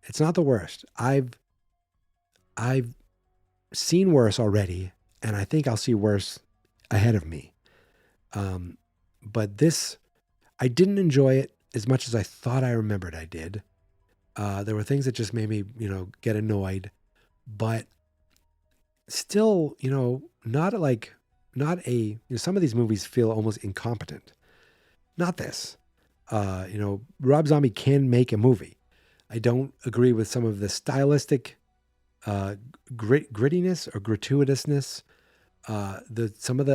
It's not the worst. I've seen worse already, and I think I'll see worse ahead of me. But this, I didn't enjoy it as much as I thought I remembered I did. There were things that just made me, get annoyed, but still, some of these movies feel almost incompetent. Not this. Rob Zombie can make a movie. I don't agree with some of the stylistic grittiness or gratuitousness. Some of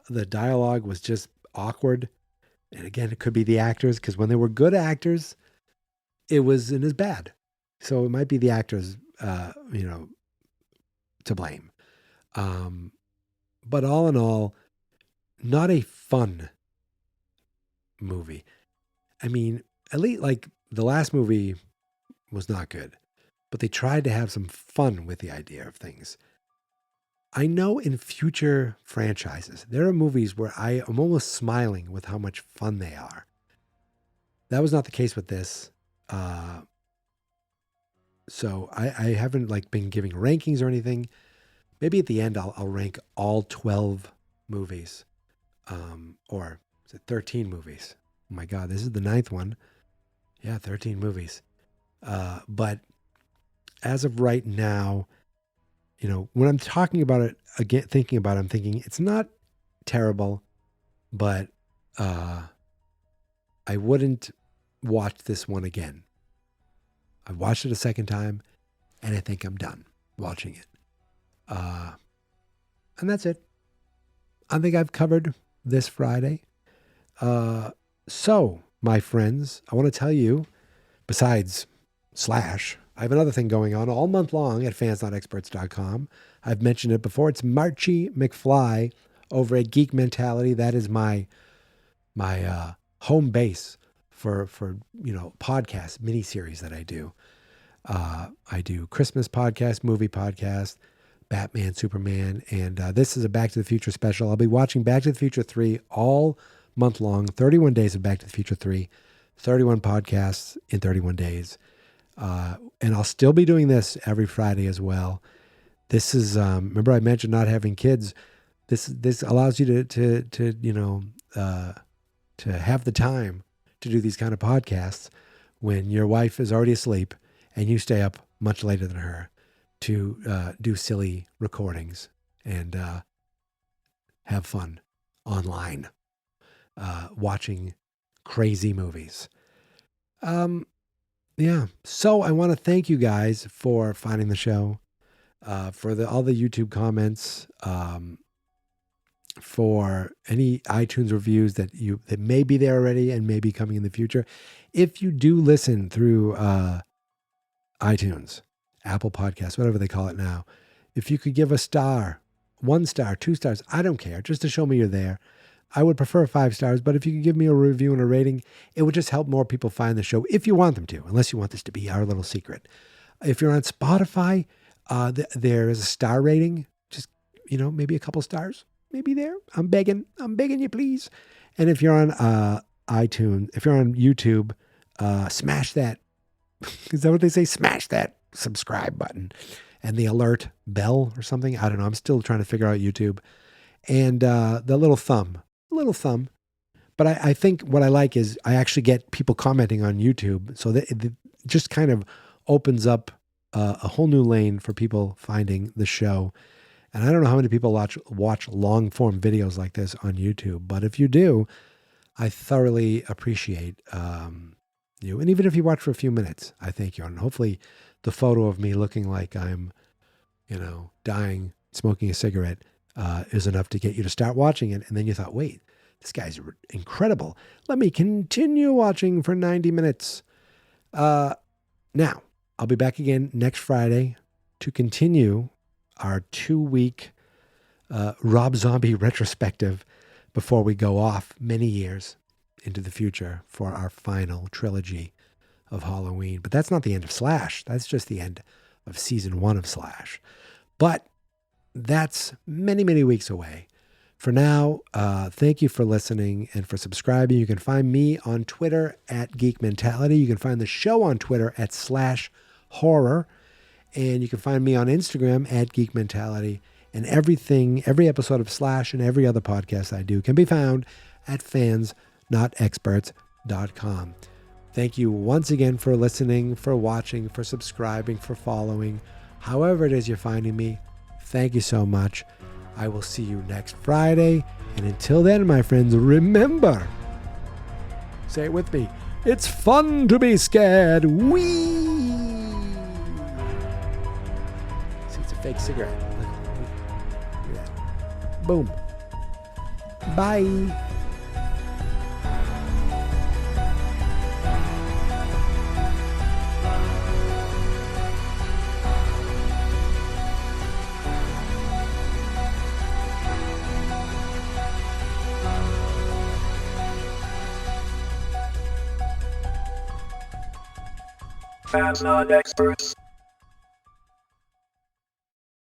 the dialogue was just awkward. And again, it could be the actors, because when they were good actors, it wasn't as bad. So it might be the actors, to blame. But all in all, not a fun movie. I mean, at least like the last movie was not good, but they tried to have some fun with the idea of things. I know in future franchises, there are movies where I am almost smiling with how much fun they are. That was not the case with this. So I haven't been giving rankings or anything. Maybe at the end I'll rank all 12 movies, or is it 13 movies? Oh my God, this is the 9th one. Yeah, 13 movies. But as of right now, when I'm talking about it again, I'm thinking it's not terrible, but I wouldn't watch this one again. I watched it a second time, and I think I'm done watching it. And that's it. I think I've covered this Friday. So, my friends, I want to tell you, besides Slash, I have another thing going on all month long at fansnotexperts.com. I've mentioned it before. It's Marchie McFly over at Geek Mentality. That is my home base for podcast miniseries that I do. I do Christmas podcast, movie podcast, Batman, Superman, and this is a Back to the Future special. I'll be watching Back to the Future 3 all month long, 31 days of Back to the Future 3, 31 podcasts in 31 days. And I'll still be doing this every Friday as well. This is, remember I mentioned not having kids. This allows you to have the time to do these kind of podcasts when your wife is already asleep and you stay up much later than her to do silly recordings and have fun online watching crazy movies. Yeah. So I want to thank you guys for finding the show, for all the YouTube comments, for any iTunes reviews that may be there already and may be coming in the future. If you do listen through iTunes, Apple Podcasts, whatever they call it now, if you could give a star, 1 star, 2 stars, I don't care, just to show me you're there. I would prefer 5 stars, but if you could give me a review and a rating, it would just help more people find the show if you want them to, unless you want this to be our little secret. If you're on Spotify, there is a star rating, just, maybe a couple stars, maybe there. I'm begging you, please. And if you're on iTunes, if you're on YouTube, smash that. Is that what they say? Smash that subscribe button and the alert bell or something. I don't know. I'm still trying to figure out YouTube. And the little thumb. But I think what I like is I actually get people commenting on YouTube. So that it just kind of opens up a whole new lane for people finding the show. And I don't know how many people watch long form videos like this on YouTube, but if you do, I thoroughly appreciate you. And even if you watch for a few minutes, I thank you. And hopefully the photo of me looking like I'm, dying, smoking a cigarette is enough to get you to start watching it. And then you thought, wait, this guy's incredible. Let me continue watching for 90 minutes. Now, I'll be back again next Friday to continue our 2-week Rob Zombie retrospective before we go off many years into the future for our final trilogy of Halloween. But that's not the end of Slash. That's just the end of season 1 of Slash. But that's many, many weeks away. For now, thank you for listening and for subscribing. You can find me on Twitter at Geek Mentality. You can find the show on Twitter at /horror. And you can find me on Instagram at Geek Mentality. And every episode of Slash and every other podcast I do can be found at fansnotexperts.com. Thank you once again for listening, for watching, for subscribing, for following. However it is you're finding me, thank you so much. I will see you next Friday. And until then, my friends, remember, say it with me, it's fun to be scared. Whee! See, it's a fake cigarette. Look at that. Boom. Bye. Fans not experts.